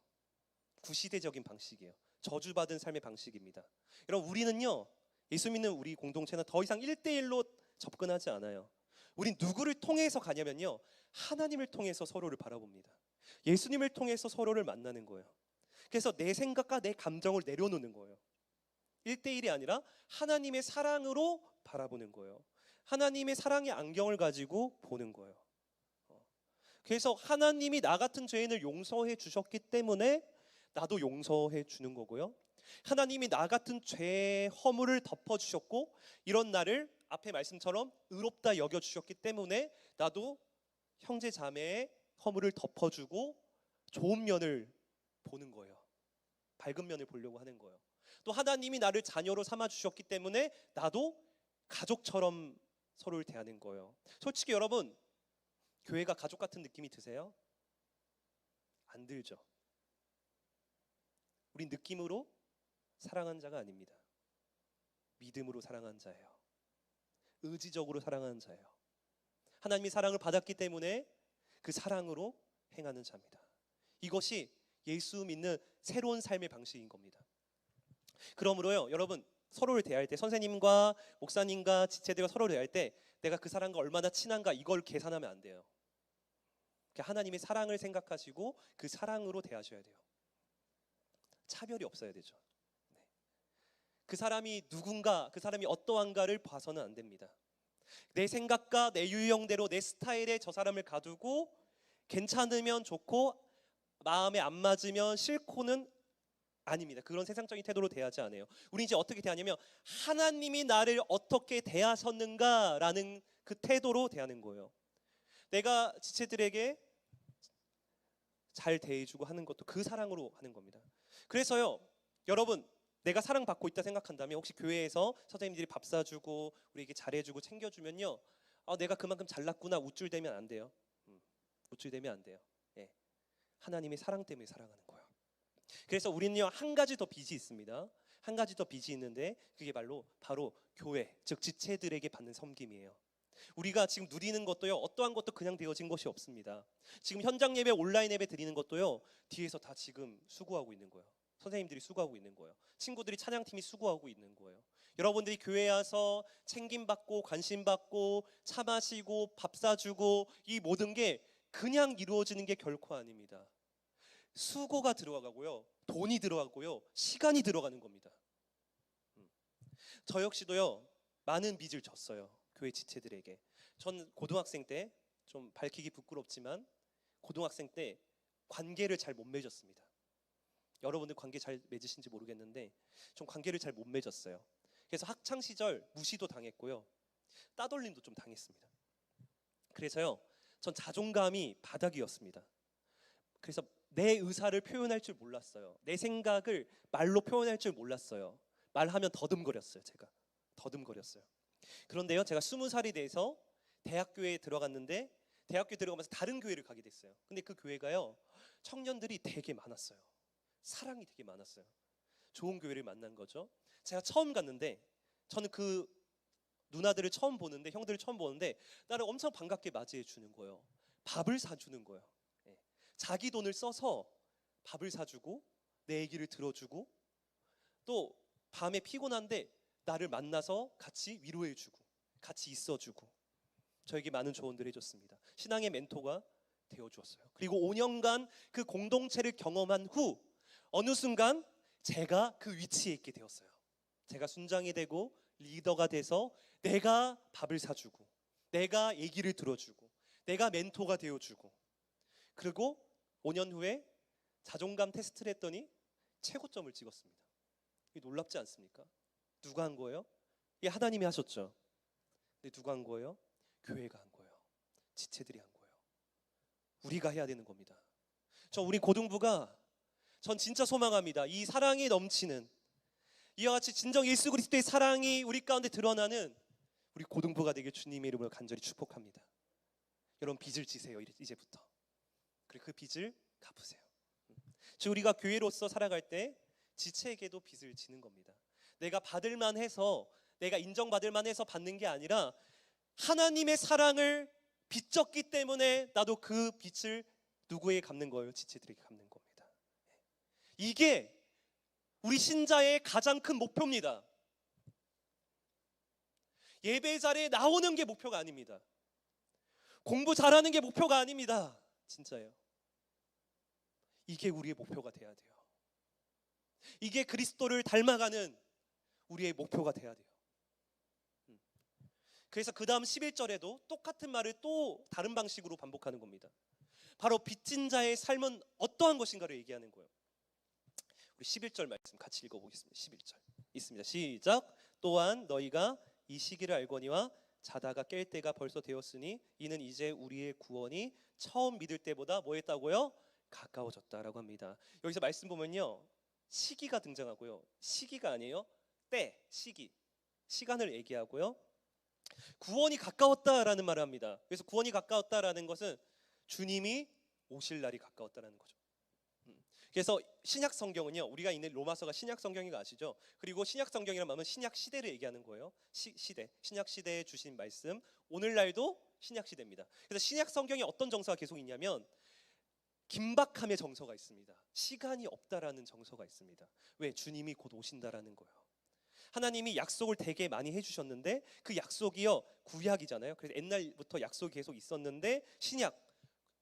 Speaker 3: 구시대적인 방식이에요. 저주받은 삶의 방식입니다. 여러분, 우리는요, 예수 믿는 우리 공동체는 더 이상 1대1로 접근하지 않아요. 우린 누구를 통해서 가냐면요, 하나님을 통해서 서로를 바라봅니다. 예수님을 통해서 서로를 만나는 거예요. 그래서 내 생각과 내 감정을 내려놓는 거예요. 1대1이 아니라 하나님의 사랑으로 바라보는 거예요. 하나님의 사랑의 안경을 가지고 보는 거예요. 그래서 하나님이 나 같은 죄인을 용서해 주셨기 때문에 나도 용서해 주는 거고요. 하나님이 나 같은 죄의 허물을 덮어주셨고 이런 나를 앞에 말씀처럼 의롭다 여겨주셨기 때문에 나도 형제 자매의 허물을 덮어주고 좋은 면을 보는 거예요. 밝은 면을 보려고 하는 거예요. 또 하나님이 나를 자녀로 삼아주셨기 때문에 나도 가족처럼 서로를 대하는 거예요. 솔직히 여러분, 교회가 가족 같은 느낌이 드세요? 안 들죠? 우리 느낌으로 사랑한 자가 아닙니다. 믿음으로 사랑한 자예요. 의지적으로 사랑하는 자예요. 하나님이 사랑을 받았기 때문에 그 사랑으로 행하는 자입니다. 이것이 예수 믿는 새로운 삶의 방식인 겁니다. 그러므로요, 여러분, 서로를 대할 때, 선생님과 목사님과 지체들과 서로를 대할 때 내가 그 사람과 얼마나 친한가, 이걸 계산하면 안 돼요. 하나님의 사랑을 생각하시고 그 사랑으로 대하셔야 돼요. 차별이 없어야 되죠. 네. 그 사람이 누군가, 그 사람이 어떠한가를 봐서는 안 됩니다. 내 생각과 내 유형대로 내 스타일에 저 사람을 가두고 괜찮으면 좋고 마음에 안 맞으면 싫고는 아닙니다. 그런 세상적인 태도로 대하지 않아요. 우리 이제 어떻게 대하냐면 하나님이 나를 어떻게 대하셨는가라는 그 태도로 대하는 거예요. 내가 지체들에게 잘 대해주고 하는 것도 그 사랑으로 하는 겁니다. 그래서요, 여러분, 내가 사랑받고 있다 생각한다면 혹시 교회에서 선생님들이 밥 사주고 우리에게 잘해주고 챙겨주면요, 내가 그만큼 잘났구나 우쭐대면 안 돼요. 우쭐대면 안 돼요. 예. 하나님의 사랑 때문에 사랑하는 거예요. 그래서 우리는요, 한 가지 더 빚이 있습니다. 한 가지 더 빚이 있는데 그게 바로 교회, 즉 지체들에게 받는 섬김이에요. 우리가 지금 누리는 것도요, 어떠한 것도 그냥 되어진 것이 없습니다. 지금 현장 예배, 온라인 예배 드리는 것도요, 뒤에서 다 지금 수고하고 있는 거예요. 선생님들이 수고하고 있는 거예요. 친구들이, 찬양팀이 수고하고 있는 거예요. 여러분들이 교회에 와서 챙김받고 관심받고 차 마시고 밥 사주고 이 모든 게 그냥 이루어지는 게 결코 아닙니다. 수고가 들어가고요, 돈이 들어가고요, 시간이 들어가는 겁니다. 저 역시도요, 많은 빚을 졌어요. 교회 지체들에게. 전 고등학생 때, 좀 밝히기 부끄럽지만 고등학생 때 관계를 잘 못 맺었습니다. 여러분들 관계 잘 맺으신지 모르겠는데 좀 관계를 잘 못 맺었어요. 그래서 학창 시절 무시도 당했고요, 따돌림도 좀 당했습니다. 그래서요, 전 자존감이 바닥이었습니다. 그래서 내 의사를 표현할 줄 몰랐어요. 내 생각을 말로 표현할 줄 몰랐어요. 말하면 더듬거렸어요. 제가 더듬거렸어요. 그런데요, 제가 20살이 돼서 대학교에 들어갔는데 대학교에 들어가면서 다른 교회를 가게 됐어요. 근데 그 교회가요, 청년들이 되게 많았어요. 사랑이 되게 많았어요. 좋은 교회를 만난 거죠. 제가 처음 갔는데 저는 그 누나들을 처음 보는데, 형들을 처음 보는데 나를 엄청 반갑게 맞이해 주는 거예요. 밥을 사주는 거예요. 자기 돈을 써서 밥을 사주고 내 얘기를 들어주고 또 밤에 피곤한데 나를 만나서 같이 위로해주고 같이 있어주고, 저에게 많은 조언들을 해줬습니다. 신앙의 멘토가 되어주었어요. 그리고 5년간 그 공동체를 경험한 후 어느 순간 제가 그 위치에 있게 되었어요. 제가 순장이 되고 리더가 돼서 내가 밥을 사주고 내가 얘기를 들어주고 내가 멘토가 되어주고, 그리고 5년 후에 자존감 테스트를 했더니 최고점을 찍었습니다. 이게 놀랍지 않습니까? 누가 한 거예요? 이게 하나님이 하셨죠. 근데 누가 한 거예요? 교회가 한 거예요. 지체들이 한 거예요. 우리가 해야 되는 겁니다. 우리 고등부가 전 진짜 소망합니다. 이 사랑이 넘치는, 이와 같이 진정 예수 그리스도의 사랑이 우리 가운데 드러나는 우리 고등부가 되길 주님의 이름으로 간절히 축복합니다. 여러분, 빚을 지세요. 이제부터. 그리고 그 빚을 갚으세요. 즉 우리가 교회로서 살아갈 때 지체에게도 빚을 지는 겁니다. 내가 받을 만해서, 내가 인정받을 만해서 받는 게 아니라 하나님의 사랑을 빚졌기 때문에 나도 그 빚을 누구에게 갚는 거예요? 지체들에게 갚는 겁니다. 이게 우리 신자의 가장 큰 목표입니다. 예배 자리에 나오는 게 목표가 아닙니다. 공부 잘하는 게 목표가 아닙니다. 진짜예요. 이게 우리의 목표가 돼야 돼요. 이게 그리스도를 닮아가는 우리의 목표가 돼야 돼요. 그래서 그 다음 11절에도 똑같은 말을 또 다른 방식으로 반복하는 겁니다. 바로 빚진 자의 삶은 어떠한 것인가를 얘기하는 거예요. 우리 11절 말씀 같이 읽어보겠습니다. 11절 있습니다. 시작. 또한 너희가 이 시기를 알거니와 자다가 깰 때가 벌써 되었으니 이는 이제 우리의 구원이 처음 믿을 때보다 뭐 했다고요? 가까워졌다라고 합니다. 여기서 말씀 보면요, 시기가 등장하고요, 시기가 아니에요, 때, 시기, 시간을 얘기하고요, 구원이 가까웠다라는 말을 합니다. 그래서 구원이 가까웠다라는 것은 주님이 오실 날이 가까웠다라는 거죠. 그래서 신약 성경은요, 우리가 있는 로마서가 신약 성경인 거 아시죠? 그리고 신약 성경이란 말은 신약 시대를 얘기하는 거예요. 시대, 신약 시대에 주신 말씀, 오늘날도 신약 시대입니다. 그래서 신약 성경에 어떤 정서가 계속 있냐면 긴박함의 정서가 있습니다. 시간이 없다라는 정서가 있습니다. 왜? 주님이 곧 오신다라는 거예요. 하나님이 약속을 되게 많이 해주셨는데 그 약속이요, 구약이잖아요. 그래서 옛날부터 약속이 계속 있었는데 신약,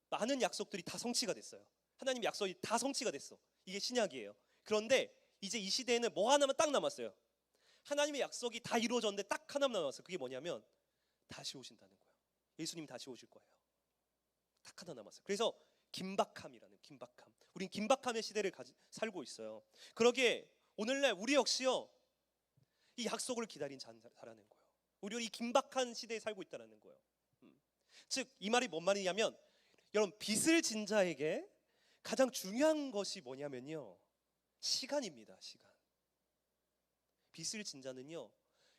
Speaker 3: 많은 약속들이 다 성취가 됐어요. 하나님 약속이 다 성취가 됐어. 이게 신약이에요. 그런데 이제 이 시대에는 뭐 하나만 딱 남았어요. 하나님의 약속이 다 이루어졌는데 딱 하나만 남았어요. 그게 뭐냐면 다시 오신다는 거예요. 예수님이 다시 오실 거예요. 딱 하나 남았어요. 그래서 긴박함이라는, 긴박함. 우린 긴박함의 시대를 살고 있어요. 그러기에 오늘날 우리 역시요, 이 약속을 기다린 자라는 거예요. 우리는 이 긴박한 시대에 살고 있다는 거예요. 즉 이 말이 뭔 말이냐면, 여러분, 빚을 진 자에게 가장 중요한 것이 뭐냐면요, 시간입니다. 시간. 빚을 진 자는요,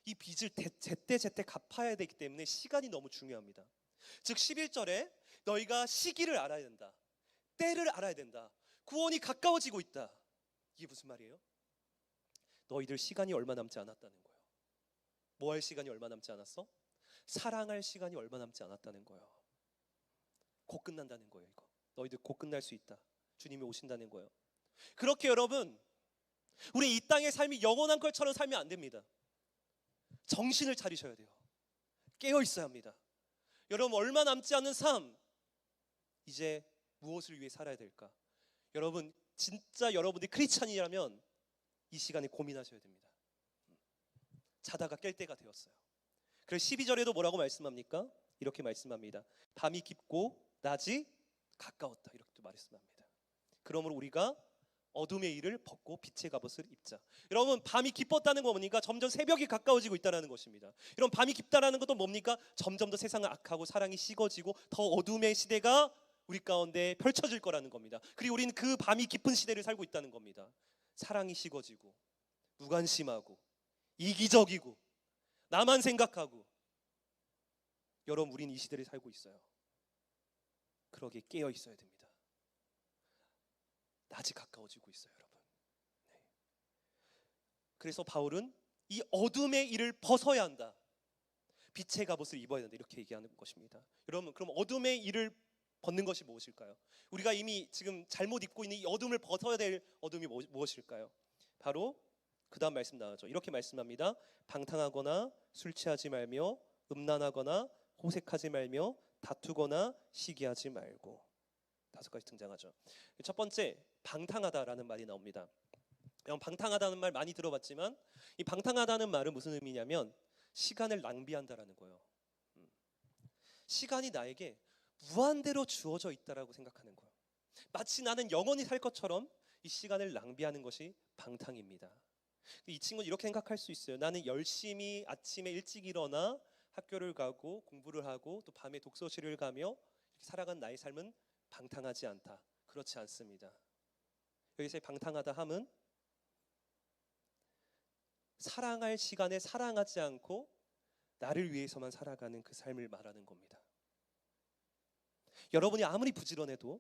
Speaker 3: 이 빚을 제때 갚아야 되기 때문에 시간이 너무 중요합니다. 즉 11절에 너희가 시기를 알아야 된다, 때를 알아야 된다, 구원이 가까워지고 있다. 이게 무슨 말이에요? 너희들 시간이 얼마 남지 않았다는 거예요. 뭐 할 시간이 얼마 남지 않았어? 사랑할 시간이 얼마 남지 않았다는 거예요. 곧 끝난다는 거예요. 이거 너희들 곧 끝날 수 있다. 주님이 오신다는 거예요. 그렇게 여러분, 우리 이 땅의 삶이 영원한 것처럼 살면 안 됩니다. 정신을 차리셔야 돼요. 깨어 있어야 합니다. 여러분, 얼마 남지 않은 삶, 이제 무엇을 위해 살아야 될까? 여러분, 진짜 여러분들이 크리스찬이라면 이 시간에 고민하셔야 됩니다. 자다가 깰 때가 되었어요. 그래서 12절에도 뭐라고 말씀합니까? 이렇게 말씀합니다. 밤이 깊고 낮이 가까웠다. 이렇게 또 말씀합니다. 그러므로 우리가 어둠의 일을 벗고 빛의 갑옷을 입자. 여러분, 밤이 깊었다는 거 뭡니까? 점점 새벽이 가까워지고 있다는 것입니다. 여러분, 밤이 깊다라는 것도 뭡니까? 점점 더 세상은 악하고 사랑이 식어지고 더 어둠의 시대가 우리 가운데 펼쳐질 거라는 겁니다. 그리고 우리는 그 밤이 깊은 시대를 살고 있다는 겁니다. 사랑이 식어지고 무관심하고 이기적이고 나만 생각하고, 여러분, 우리는 이 시대를 살고 있어요. 그러기에 깨어 있어야 됩니다. 낮이 가까워지고 있어요, 여러분. 네. 그래서 바울은 이 어둠의 일을 벗어야 한다, 빛의 갑옷을 입어야 된다, 이렇게 얘기하는 것입니다. 여러분, 그럼 어둠의 일을 벗는 것이 무엇일까요? 우리가 이미 지금 잘못 입고 있는 이 어둠을 벗어야 될 어둠이 무엇일까요? 바로 그 다음 말씀 나오죠. 이렇게 말씀합니다. 방탕하거나 술 취하지 말며 음란하거나 호색하지 말며 다투거나 시기하지 말고. 5가지 등장하죠. 첫 번째, 방탕하다라는 말이 나옵니다. 여러분, 방탕하다는 말 많이 들어봤지만 이 방탕하다는 말은 무슨 의미냐면 시간을 낭비한다라는 거예요. 시간이 나에게 무한대로 주어져 있다라고 생각하는 거예요. 마치 나는 영원히 살 것처럼 이 시간을 낭비하는 것이 방탕입니다. 이 친구는 이렇게 생각할 수 있어요. 나는 열심히 아침에 일찍 일어나 학교를 가고 공부를 하고 또 밤에 독서실을 가며 이렇게 살아간 나의 삶은 방탕하지 않다. 그렇지 않습니다. 여기서의 방탕하다 함은 사랑할 시간에 사랑하지 않고 나를 위해서만 살아가는 그 삶을 말하는 겁니다. 여러분이 아무리 부지런해도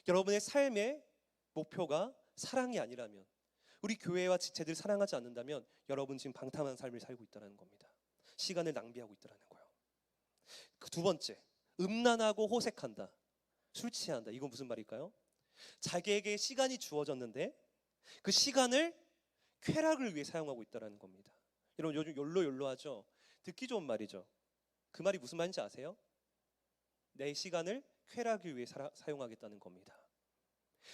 Speaker 3: 여러분의 삶의 목표가 사랑이 아니라면, 우리 교회와 지체들 사랑하지 않는다면 여러분 지금 방탕한 삶을 살고 있다는 겁니다. 시간을 낭비하고 있다는 거예요. 그 두 번째, 음란하고 호색한다, 술 취한다. 이건 무슨 말일까요? 자기에게 시간이 주어졌는데 그 시간을 쾌락을 위해 사용하고 있다는 겁니다. 여러분, 요즘 욜로하죠? 듣기 좋은 말이죠. 그 말이 무슨 말인지 아세요? 내 시간을 쾌락을 위해 사용하겠다는 겁니다.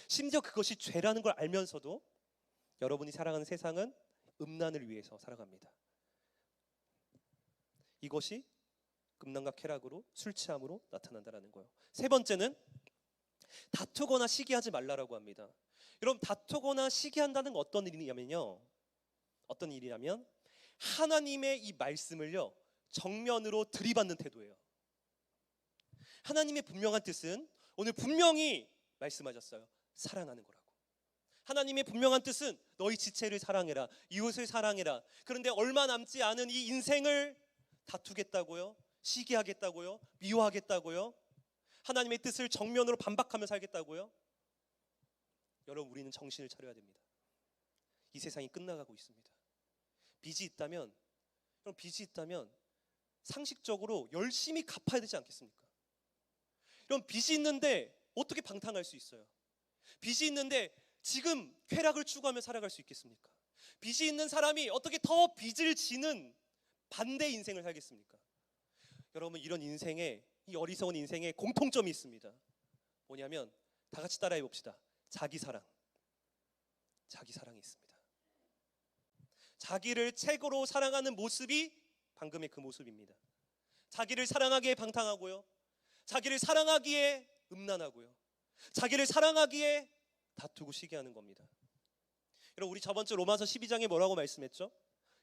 Speaker 3: 심지어 그것이 죄라는 걸 알면서도 여러분이 살아가는 세상은 음란을 위해서 살아갑니다. 이것이 음란과 쾌락으로, 술 취함으로 나타난다는 거예요. 세 번째는 다투거나 시기하지 말라라고 합니다. 여러분, 다투거나 시기한다는 건 어떤 일이냐면요, 하나님의 이 말씀을요 정면으로 들이받는 태도예요. 하나님의 분명한 뜻은 오늘 분명히 말씀하셨어요. 사랑하는 거라고. 하나님의 분명한 뜻은 너희 지체를 사랑해라, 이웃을 사랑해라. 그런데 얼마 남지 않은 이 인생을 다투겠다고요? 시기하겠다고요? 미워하겠다고요? 하나님의 뜻을 정면으로 반박하며 살겠다고요? 여러분, 우리는 정신을 차려야 됩니다. 이 세상이 끝나가고 있습니다. 빚이 있다면 상식적으로 열심히 갚아야 되지 않겠습니까? 여러분, 빚이 있는데 어떻게 방탕할 수 있어요? 빚이 있는데 지금 쾌락을 추구하며 살아갈 수 있겠습니까? 빚이 있는 사람이 어떻게 더 빚을 지는 반대 인생을 살겠습니까? 여러분, 이런 인생에, 이 어리석은 인생에 공통점이 있습니다. 뭐냐면 다 같이 따라해 봅시다. 자기 사랑이 있습니다. 자기를 최고로 사랑하는 모습이 방금의 그 모습입니다. 자기를 사랑하기에 방탕하고요, 자기를 사랑하기에 음란하고요, 자기를 사랑하기에 다투고 시기하는 겁니다. 여러분, 우리 저번 주 로마서 12장에 뭐라고 말씀했죠?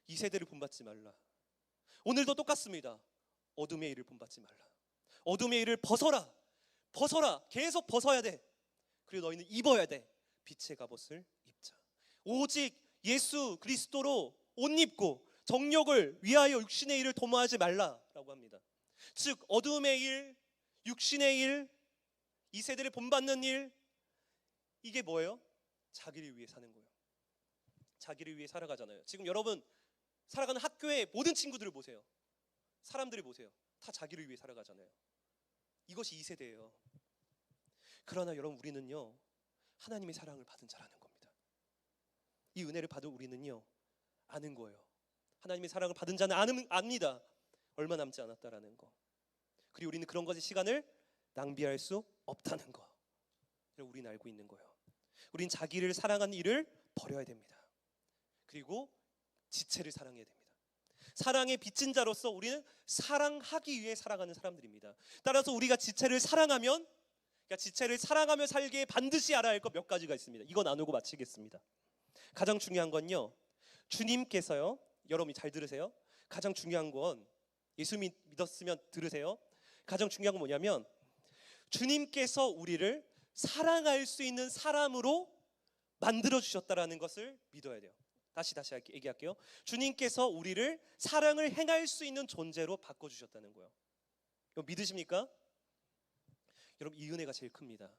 Speaker 3: 이 세대를 본받지 말라. 오늘도 똑같습니다. 어둠의 일을 본받지 말라. 어둠의 일을 벗어라. 계속 벗어야 돼. 그리고 너희는 입어야 돼. 빛의 갑옷을 입자. 오직 예수 그리스도로 옷 입고 정욕을 위하여 육신의 일을 도모하지 말라라고 합니다. 즉, 어둠의 일, 육신의 일, 이 세대를 본받는 일, 이게 뭐예요? 자기를 위해 사는 거예요. 자기를 위해 살아가잖아요. 지금 여러분 살아가는 학교의 모든 친구들을 보세요. 사람들을 보세요. 다 자기를 위해 살아가잖아요. 이것이 이 세대예요. 그러나 여러분, 우리는요 하나님의 사랑을 받은 자라는 겁니다. 이 은혜를 받은 우리는요 아는 거예요. 하나님의 사랑을 받은 자는 압니다. 얼마 남지 않았다라는 거. 그리고 우리는 그런 것에 시간을 낭비할 수 없다는 거. 우리는 알고 있는 거예요. 우리는 자기를 사랑하는 일을 버려야 됩니다. 그리고 지체를 사랑해야 됩니다. 사랑의 빚진 자로서 우리는 사랑하기 위해 살아가는 사람들입니다. 따라서 우리가 지체를 사랑하며 살기에 반드시 알아야 할 것 몇 가지가 있습니다. 이거 나누고 마치겠습니다. 가장 중요한 건요, 주님께서요, 여러분이 잘 들으세요. 가장 중요한 건, 예수 믿었으면 들으세요. 가장 중요한 건 뭐냐면 주님께서 우리를 사랑할 수 있는 사람으로 만들어 주셨다라는 것을 믿어야 돼요. 다시 얘기할게요. 주님께서 우리를 사랑을 행할 수 있는 존재로 바꿔주셨다는 거예요. 이거 믿으십니까? 여러분, 이 은혜가 제일 큽니다.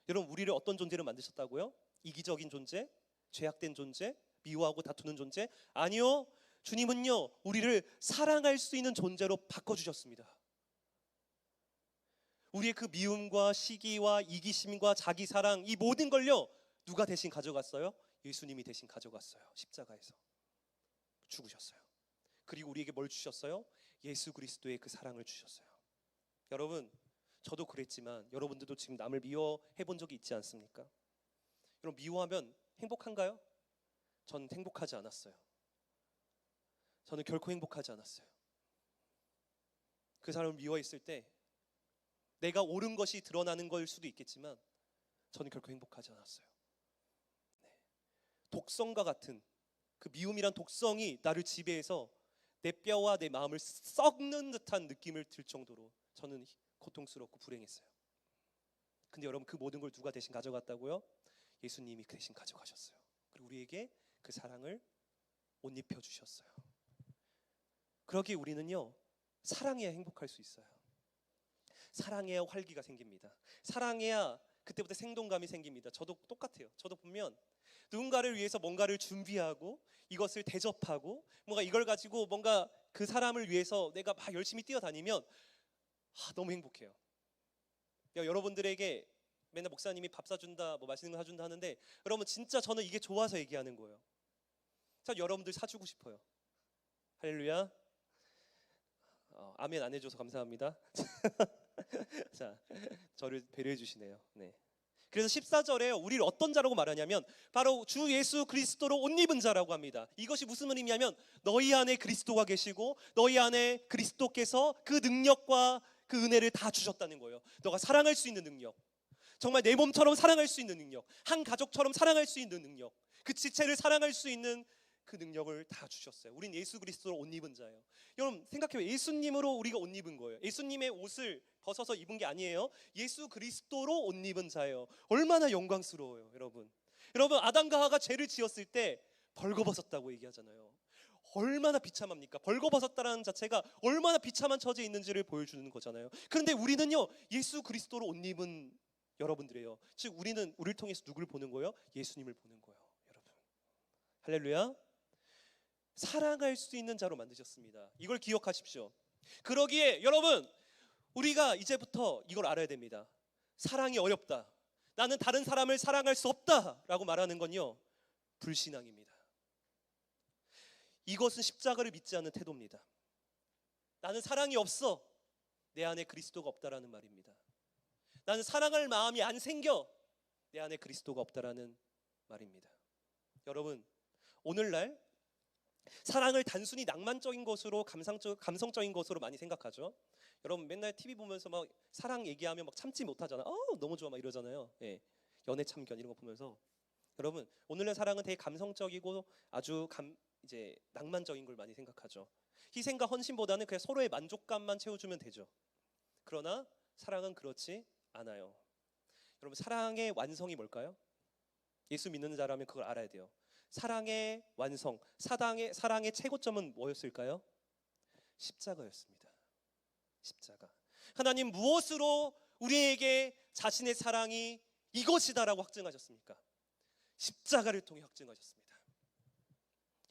Speaker 3: 여러분, 우리를 어떤 존재로 만드셨다고요? 이기적인 존재? 죄악된 존재? 미워하고 다투는 존재? 아니요, 주님은요 우리를 사랑할 수 있는 존재로 바꿔주셨습니다. 우리의 그 미움과 시기와 이기심과 자기 사랑, 이 모든 걸요 누가 대신 가져갔어요? 예수님이 대신 가져갔어요. 십자가에서 죽으셨어요. 그리고 우리에게 뭘 주셨어요? 예수 그리스도의 그 사랑을 주셨어요. 여러분, 저도 그랬지만 여러분들도 지금 남을 미워해 본 적이 있지 않습니까? 여러분, 미워하면 행복한가요? 전 행복하지 않았어요. 저는 결코 행복하지 않았어요. 그 사람을 미워했을 때 내가 옳은 것이 드러나는 걸 수도 있겠지만 저는 결코 행복하지 않았어요. 네. 독성과 같은 그 미움이란 독성이 나를 지배해서 내 뼈와 내 마음을 썩는 듯한 느낌을 들 정도로 저는 고통스럽고 불행했어요. 근데 여러분, 그 모든 걸 누가 대신 가져갔다고요? 예수님이 대신 가져가셨어요. 그리고 우리에게 그 사랑을 옷 입혀 주셨어요. 그러기에 우리는요, 사랑해야 행복할 수 있어요. 사랑해야 활기가 생깁니다. 사랑해야 그때부터 생동감이 생깁니다. 저도 똑같아요. 저도 보면 누군가를 위해서 뭔가를 준비하고 이것을 대접하고 뭔가 이걸 가지고 뭔가 그 사람을 위해서 내가 막 열심히 뛰어다니면 너무 행복해요. 여러분들에게 맨날 목사님이 밥 사준다, 뭐 맛있는 거 사준다 하는데, 여러분 진짜 저는 이게 좋아서 얘기하는 거예요. 자, 여러분들 사주고 싶어요. 할렐루야. 아멘 안 해줘서 감사합니다. 자, 저를 배려해 주시네요. 네. 그래서 14절에 우리를 어떤 자라고 말하냐면 바로 주 예수 그리스도로 옷 입은 자라고 합니다. 이것이 무슨 의미냐면 너희 안에 그리스도가 계시고 너희 안에 그리스도께서 그 능력과 그 은혜를 다 주셨다는 거예요. 너가 사랑할 수 있는 능력, 정말 내 몸처럼 사랑할 수 있는 능력, 한 가족처럼 사랑할 수 있는 능력, 그 지체를 사랑할 수 있는 그 능력을 다 주셨어요. 우린 예수 그리스도로 옷 입은 자예요. 여러분 생각해요. 예수님으로 우리가 옷 입은 거예요. 예수님의 옷을 벗어서 입은 게 아니에요. 예수 그리스도로 옷 입은 자예요. 얼마나 영광스러워요, 여러분. 여러분, 아담과 하와가 죄를 지었을 때 벌거벗었다고 얘기하잖아요. 얼마나 비참합니까? 벌거벗었다라는 자체가 얼마나 비참한 처지에 있는지를 보여주는 거잖아요. 그런데 우리는요, 예수 그리스도로 옷 입은 여러분들이에요. 즉 우리를 통해서 누구를 보는 거예요? 예수님을 보는 거예요, 여러분. 할렐루야. 사랑할 수 있는 자로 만드셨습니다. 이걸 기억하십시오. 그러기에 여러분, 우리가 이제부터 이걸 알아야 됩니다. 사랑이 어렵다, 나는 다른 사람을 사랑할 수 없다 라고 말하는 건요, 불신앙입니다. 이것은 십자가를 믿지 않는 태도입니다. 나는 사랑이 없어, 내 안에 그리스도가 없다라는 말입니다. 나는 사랑할 마음이 안 생겨, 내 안에 그리스도가 없다라는 말입니다. 여러분, 오늘날 사랑을 단순히 낭만적인 것으로 감성적인 것으로 많이 생각하죠. 여러분 맨날 TV 보면서 막 사랑 얘기하면 막 참지 못하잖아. 너무 좋아 막 이러잖아요. 예. 연애 참견 이런 거 보면서 여러분, 오늘날 사랑은 되게 감성적이고 아주 이제 낭만적인 걸 많이 생각하죠. 희생과 헌신보다는 그냥 서로의 만족감만 채워주면 되죠. 그러나 사랑은 그렇지 않아요. 여러분, 사랑의 완성이 뭘까요? 예수 믿는 자라면 그걸 알아야 돼요. 사랑의 완성, 사랑의 최고점은 뭐였을까요? 십자가였습니다. 십자가. 하나님 무엇으로 우리에게 자신의 사랑이 이것이다라고 확증하셨습니까? 십자가를 통해 확증하셨습니다.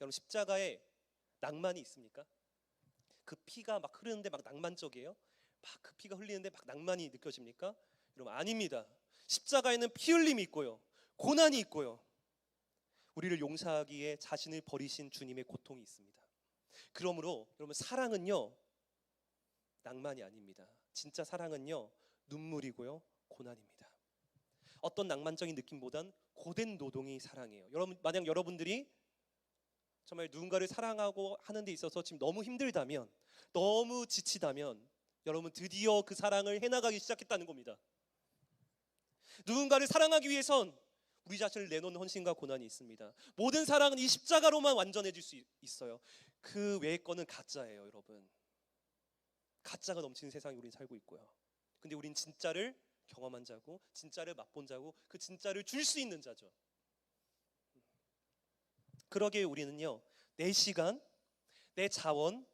Speaker 3: 여러분, 십자가에 낭만이 있습니까? 그 피가 막 흐르는데 막 낭만적이에요? 막 그 피가 흘리는데 막 낭만이 느껴집니까? 여러분, 아닙니다. 십자가에는 피 흘림이 있고요, 고난이 있고요, 우리를 용서하기에 자신을 버리신 주님의 고통이 있습니다. 그러므로 여러분, 사랑은요 낭만이 아닙니다. 진짜 사랑은요 눈물이고요 고난입니다. 어떤 낭만적인 느낌보단 고된 노동이 사랑이에요. 여러분, 만약 여러분들이 정말 누군가를 사랑하고 하는 데 있어서 지금 너무 힘들다면, 너무 지치다면 여러분 드디어 그 사랑을 해나가기 시작했다는 겁니다. 누군가를 사랑하기 위해선 우리 자신을 내놓는 헌신과 고난이 있습니다. 모든 사랑은 이 십자가로만 완전해질 수 있어요. 그 외의 거는 가짜예요, 여러분. 가짜가 넘치는 세상에 우린 살고 있고요. 근데 우린 진짜를 경험한 자고, 진짜를 맛본 자고, 그 진짜를 줄 수 있는 자죠. 그러기에 우리는요, 내 시간, 내 자원,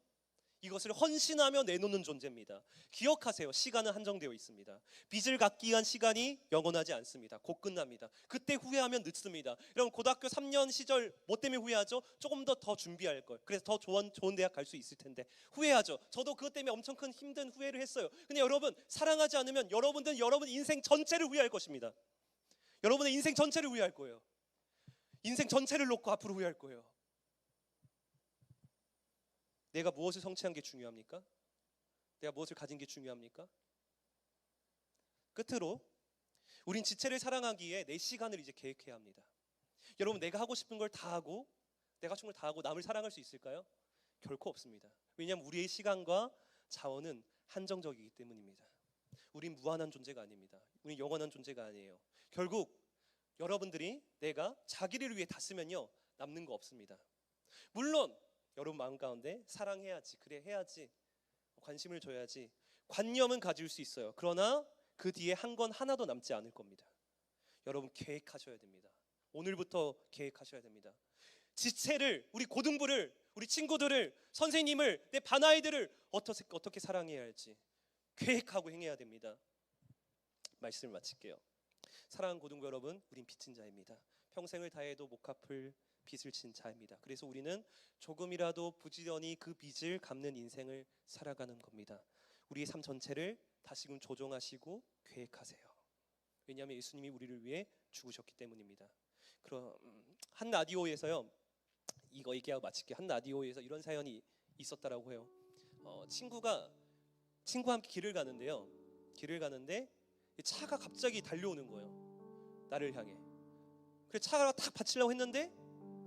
Speaker 3: 이것을 헌신하며 내놓는 존재입니다. 기억하세요. 시간은 한정되어 있습니다. 빚을 갚기 위한 시간이 영원하지 않습니다. 곧 끝납니다. 그때 후회하면 늦습니다. 여러분, 고등학교 3년 시절 뭐 때문에 후회하죠? 조금 더 준비할 걸. 그래서 더 좋은 대학 갈 수 있을 텐데 후회하죠. 저도 그것 때문에 엄청 큰 힘든 후회를 했어요. 근데 여러분, 사랑하지 않으면 여러분들은 여러분 인생 전체를 후회할 것입니다. 여러분의 인생 전체를 후회할 거예요. 인생 전체를 놓고 앞으로 후회할 거예요. 내가 무엇을 성취한 게 중요합니까? 내가 무엇을 가진 게 중요합니까? 끝으로 우린 지체를 사랑하기에 내 시간을 이제 계획해야 합니다. 여러분, 내가 하고 싶은 걸 다 하고 내가 하고 싶은 걸 다 하고 남을 사랑할 수 있을까요? 결코 없습니다. 왜냐하면 우리의 시간과 자원은 한정적이기 때문입니다. 우린 무한한 존재가 아닙니다. 우린 영원한 존재가 아니에요. 결국 여러분들이 내가 자기를 위해 다 쓰면요, 남는 거 없습니다. 물론 여러분 마음 가운데 사랑해야지, 그래 해야지, 관심을 줘야지, 관념은 가질 수 있어요. 그러나 그 뒤에 한 건 하나도 남지 않을 겁니다. 여러분 계획하셔야 됩니다. 오늘부터 계획하셔야 됩니다. 지체를, 우리 고등부를, 우리 친구들을, 선생님을, 내 반아이들을 어떻게 사랑해야 할지 계획하고 행해야 됩니다. 말씀을 마칠게요. 사랑하는 고등부 여러분, 우린 빚진 자입니다. 평생을 다해도 못 갚을 빚을 진 자입니다. 그래서 우리는 조금이라도 부지런히 그 빚을 갚는 인생을 살아가는 겁니다. 우리의 삶 전체를 다시금 조정하시고 계획하세요. 왜냐하면 예수님이 우리를 위해 죽으셨기 때문입니다. 그럼 한 라디오에서요, 이거 얘기하고 마칠게요. 한 라디오에서 이런 사연이 있었다라고 해요. 친구와 함께 길을 가는데요. 길을 가는데 차가 갑자기 달려오는 거예요. 나를 향해. 그래서 차가 탁 받치려고 했는데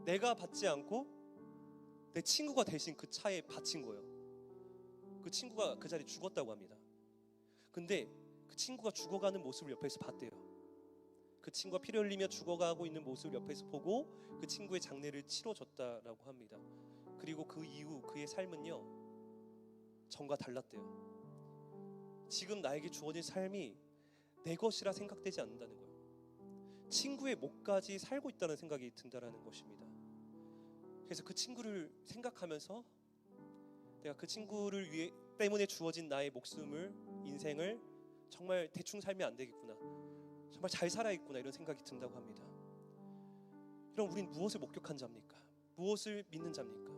Speaker 3: 내가 받지 않고 내 친구가 대신 그 차에 받친 거예요. 그 친구가 그 자리에 죽었다고 합니다. 근데 그 친구가 죽어가는 모습을 옆에서 봤대요. 그 친구가 피를 흘리며 죽어가고 있는 모습을 옆에서 보고 그 친구의 장례를 치러줬다라고 합니다. 그리고 그 이후 그의 삶은요, 전과 달랐대요. 지금 나에게 주어진 삶이 내 것이라 생각되지 않는다는 거예요. 친구의 몫까지 살고 있다는 생각이 든다라는 것입니다. 그래서 그 친구를 생각하면서 내가 그 친구를 위해 때문에 주어진 나의 목숨을, 인생을 정말 대충 살면 안 되겠구나, 정말 잘 살아야겠구나, 이런 생각이 든다고 합니다. 여러분, 우린 무엇을 목격한 자입니까? 무엇을 믿는 자입니까?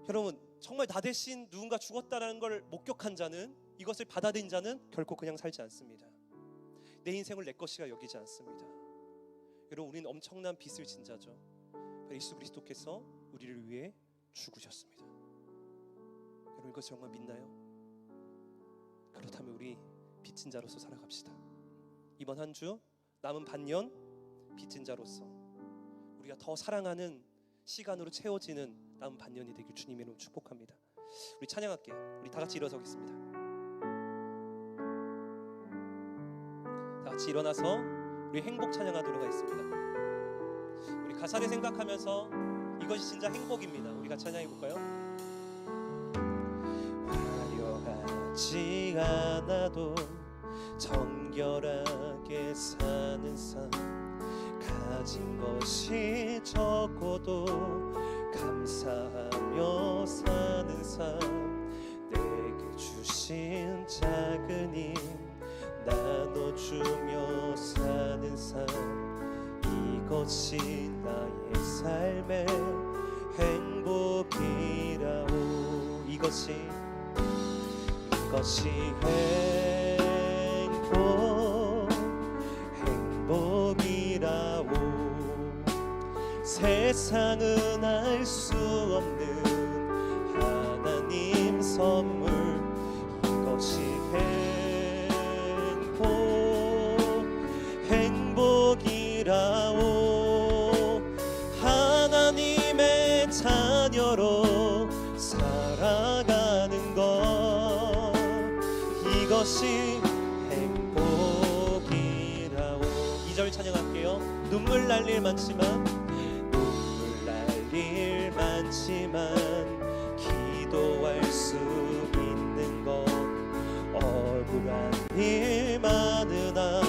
Speaker 3: 여러분, 정말 나 대신 누군가 죽었다는 걸 목격한 자는, 이것을 받아들인 자는 결코 그냥 살지 않습니다. 내 인생을 내 것이라 여기지 않습니다. 여러분, 우리는 엄청난 빚을 진 자죠. 예수 그리스도께서 우리를 위해 죽으셨습니다. 여러분, 이것을 정말 믿나요? 그렇다면 우리 빚진 자로서 살아갑시다. 이번 한 주 남은 반년 빚진 자로서 우리가 더 사랑하는 시간으로 채워지는 남은 반년이 되길 주님의 이름으로 축복합니다. 우리 찬양할게요. 우리 다 같이 일어서겠습니다. 다 같이 일어나서 우리 행복 찬양하도록 하겠습니다. 우리 가사를 생각하면서 이것이 진짜 행복입니다. 우리가 찬양해 볼까요? 화려하지 않아도 정결하게 사는 삶, 가진 것이 적어도 감사하며 사는 삶, 내게 주신 작은 힘 나눠주며 사는 삶, 이것이 나의 삶의 행복이라오. 이것이 행복이라오. 세상은 알 수 없는 하나님 선물, 이것이 행복이라오. 하나님의 자녀로 살아가는 것, 이것이 행복이라오. 2절 찬양할게요. 눈물 날 일 많지만, 눈물 날 일 많지만 기도할 수 있는 것, 억울한 일 많으나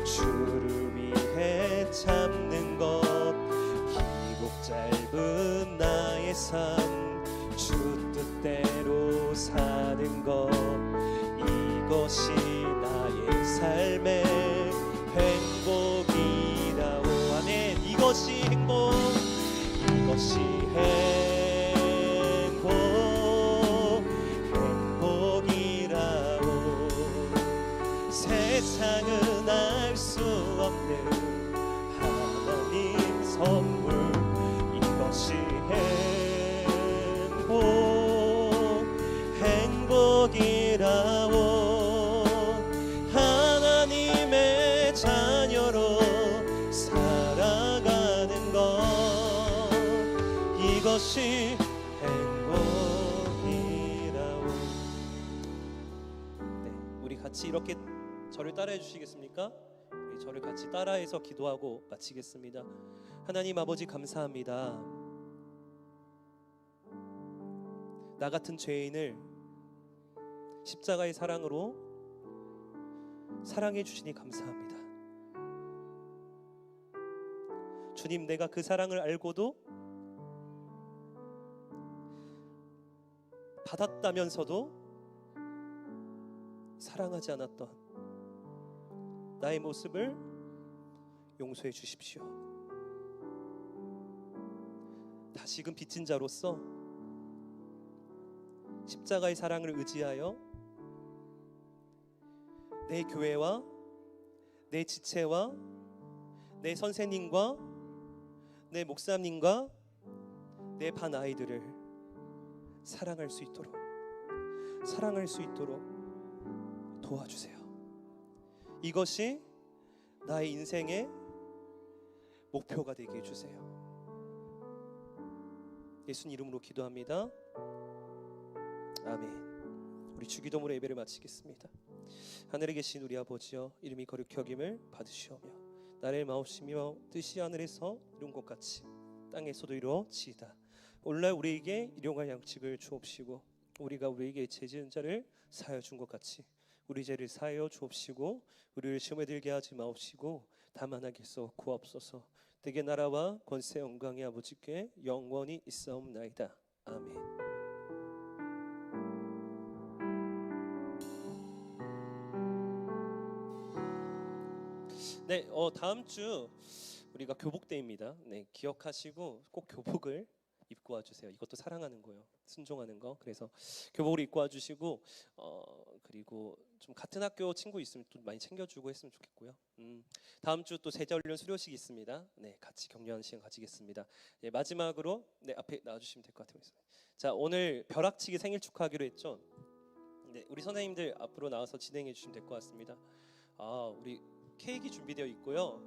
Speaker 3: 주를 위해 참는 것, 길고 짧은 나의 삶 주 뜻대로 사는 것, 이것이 나의 삶의 행복이라오. 아멘. 이것이 행복, 이것이 행복이라오. 세상은 알 수 없는 하나님 선물, 이것이 행복이라오. 행복이라오. 하나님의 자녀로 살아가는 것, 이것이 행복이라오. 네, 우리 같이 이렇게 저를 따라해 주시겠습니까? 우리 저를 같이 따라해서 기도하고 마치겠습니다. 하나님 아버지 감사합니다. 나 같은 죄인을 십자가의 사랑으로 사랑해 주시니 감사합니다. 주님, 내가 그 사랑을 알고도 받았다면서도 사랑하지 않았던 나의 모습을 용서해 주십시오. 다시금 빚진 자로서 십자가의 사랑을 의지하여 내 교회와 내 지체와 내 선생님과 내 목사님과 내 반 아이들을 사랑할 수 있도록 도와주세요. 이것이 나의 인생의 목표가 되게 해주세요. 예수님 이름으로 기도합니다. 아멘. 우리 주기도문으로 예배를 마치겠습니다. 하늘에 계신 우리 아버지여, 이름이 거룩히 여김을 받으시오며 나를 마옵시며 뜻이 하늘에서 이룬 것 같이 땅에서도 이루어지이다. 오늘날 우리에게 일용할 양식을 주옵시고 우리가 우리에게 죄 지은 자를 사하여 준 것 같이 우리 죄를 사하여 주옵시고 우리를 시험에 들게 하지 마옵시고 다만 악에서 구하옵소서. 대개 나라와 권세 영광의 아버지께 영원히 있사옵나이다. 아멘. 네, 다음 주 우리가 교복데이입니다. 네, 기억하시고 꼭 교복을 입고 와주세요. 이것도 사랑하는 거예요. 순종하는 거. 그래서 교복을 입고 와주시고 그리고 좀 같은 학교 친구 있으면 또 많이 챙겨주고 했으면 좋겠고요. 다음 주 또 세자훈련 수료식이 있습니다. 네, 같이 격려하는 시간 가지겠습니다. 네, 마지막으로 네, 앞에 나와주시면 될 것 같아요. 자, 오늘 벼락치기 생일 축하하기로 했죠. 네, 우리 선생님들 앞으로 나와서 진행해 주시면 될 것 같습니다. 우리 케이크 준비되어 있고요.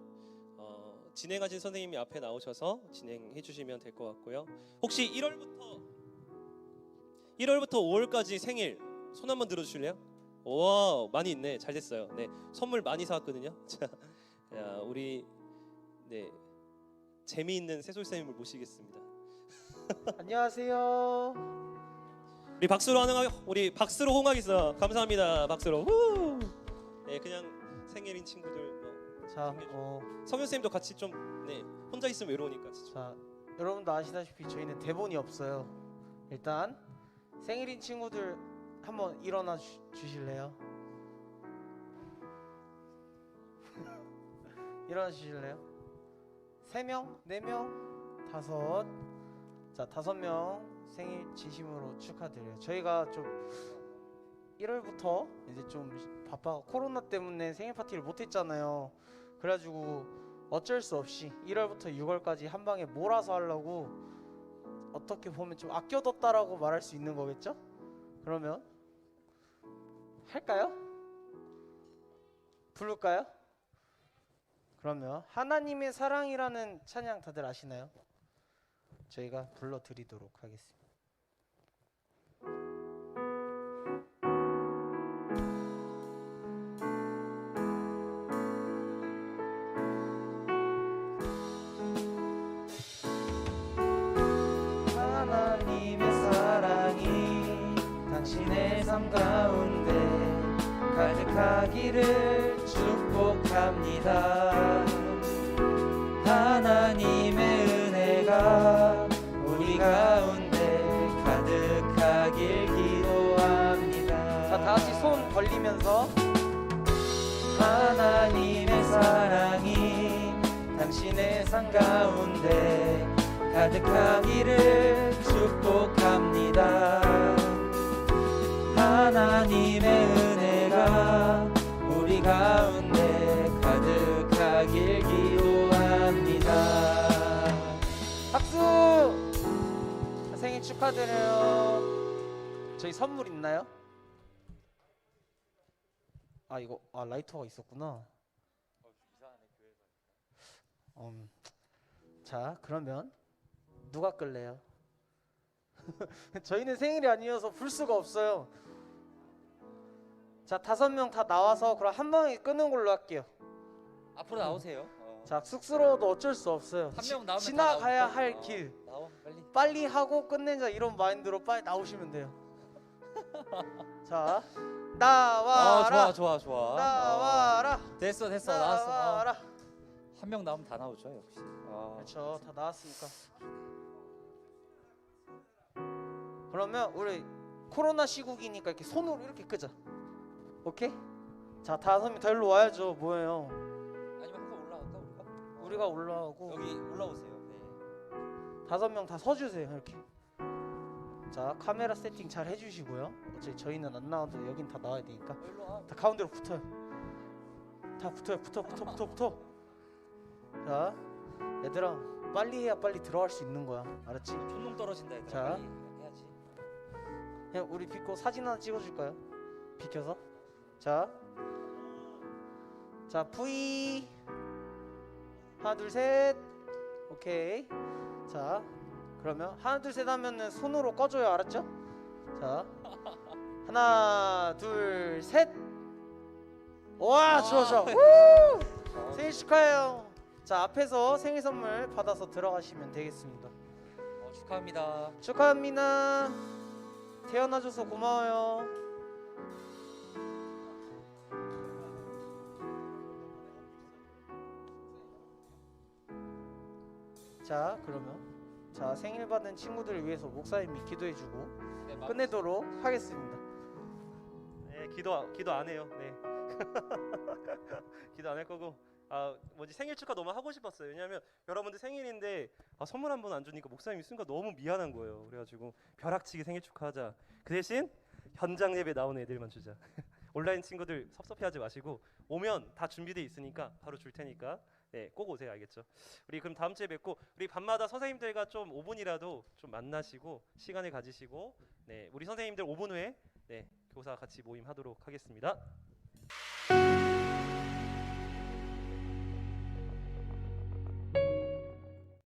Speaker 3: 진행하신 선생님이 앞에 나오셔서 진행해 주시면 될 것 같고요. 혹시 1월부터 5월까지 생일 손 한번 들어주실래요? 와, 많이 있네. 잘 됐어요. 네, 선물 많이 사왔거든요. 자, 우리 네 재미있는 새솔 선생님을 모시겠습니다.
Speaker 4: 안녕하세요.
Speaker 3: 우리 박수로 홍하겠어. 감사합니다. 박수로. 후! 네, 그냥 생일인 친구들.
Speaker 4: 자,
Speaker 3: 성현 쌤도 같이 좀 네, 혼자 있으면 외로우니까.
Speaker 4: 자, 여러분도 아시다시피 저희는 대본이 없어요. 일단 생일인 친구들 한번 일어나 주실래요? 일어나 주실래요? 3명, 4명, 5. 자, 5명 생일 진심으로 축하드려요. 저희가 좀 1월부터 이제 좀 바빠 코로나 때문에 생일 파티를 못 했잖아요. 그래가지고 어쩔 수 없이 1월부터 6월까지 한 방에 몰아서 하려고 어떻게 보면 좀 아껴뒀다라고 말할 수 있는 거겠죠? 그러면 할까요? 부를까요? 그러면 하나님의 사랑이라는 찬양 다들 아시나요? 저희가 불러드리도록 하겠습니다. 하나님의 사랑이 당신의 삶 가운데 가득하기를 축복합니다. 하나님의 은혜가 우리 가운데 가득하길 기도합니다. 자, 다같이 손 벌리면서 하나님의 사랑이 당신의 삶 가운데 가득하기를 축복합니다. 하나님의 은혜가 우리 가운데 가득하길 기도합니다. 박수! 생일 축하드려요. 저희 선물 있나요? 아 이거 라이터가 있었구나. 자 그러면 누가 끌래요? 저희는 생일이 아니어서 불 수가 없어요. 자 5명 다 나와서 그럼 한 방에 끄는 걸로 할게요.
Speaker 5: 앞으로 나오세요.
Speaker 4: 자 쑥스러워도 어쩔 수 없어요.
Speaker 5: 한 명 나오면
Speaker 4: 지나가야
Speaker 5: 다
Speaker 4: 할
Speaker 5: 나오니까.
Speaker 4: 길
Speaker 5: 나와 빨리.
Speaker 4: 빨리 하고 끝내자 이런 마인드로 빨리 나오시면 돼요. 자 나와라
Speaker 5: 좋아.
Speaker 4: 나와라
Speaker 5: 됐어 나왔어.
Speaker 4: 나와라.
Speaker 5: 한 명 나오면 다 나오죠 역시.
Speaker 4: 그렇죠. 다 나왔으니까. 그러면 우리 코로나 시국이니까 이렇게 손으로 이렇게 끄자. 오케이? 자 5명 다 일로 와야죠. 뭐예요?
Speaker 5: 아니면 한번 올라갈까 우리가?
Speaker 4: 우리가 올라오고
Speaker 5: 여기 올라오세요. 네.
Speaker 4: 5명 다 서주세요. 이렇게. 자 카메라 세팅 잘 해주시고요. 어차피 저희는 안 나와도 여긴 다 나와야 되니까.
Speaker 5: 일로 와.
Speaker 4: 다 가운데로 붙어요. 다 붙어요. 붙어. 자 얘들아 빨리 해야 빨리 들어갈 수 있는 거야. 알았지?
Speaker 5: 촌농 떨어진다 얘들아.
Speaker 4: 자.
Speaker 5: 빨리 해야지.
Speaker 4: 그냥 우리 비고 사진 하나 찍어줄까요? 비켜서. 자 V 하나 둘 셋. 오케이. 자 그러면 하나 둘 셋 하면은 손으로 꺼줘요. 알았죠? 자 하나 둘 셋. 와 좋아. 우! 생일 축하해요. 자 앞에서 생일 선물 받아서 들어가시면 되겠습니다.
Speaker 5: 축하합니다.
Speaker 4: 축하합니다. 태어나줘서 고마워요. 자 그러면 자 생일 받은 친구들을 위해서 목사님이 기도해주고
Speaker 5: 네,
Speaker 4: 끝내도록 하겠습니다.
Speaker 1: 네, 기도 안 해요. 네. 기도 안 할 거고. 생일 축하 너무 하고 싶었어요. 왜냐하면 여러분들 생일인데 선물 한 번 안 주니까 목사님이 순간 너무 미안한 거예요. 그래가지고 벼락치기 생일 축하하자. 그 대신 현장 예배 나오는 애들만 주자. 온라인 친구들 섭섭해하지 마시고 오면 다 준비돼 있으니까 바로 줄 테니까 네, 꼭 오세요. 알겠죠? 우리 그럼 다음 주에 뵙고 우리 밤마다 선생님들과 좀 5분이라도 좀 만나시고 시간을 가지시고 네, 우리 선생님들 5분 후에 네, 교사 같이 모임 하도록 하겠습니다.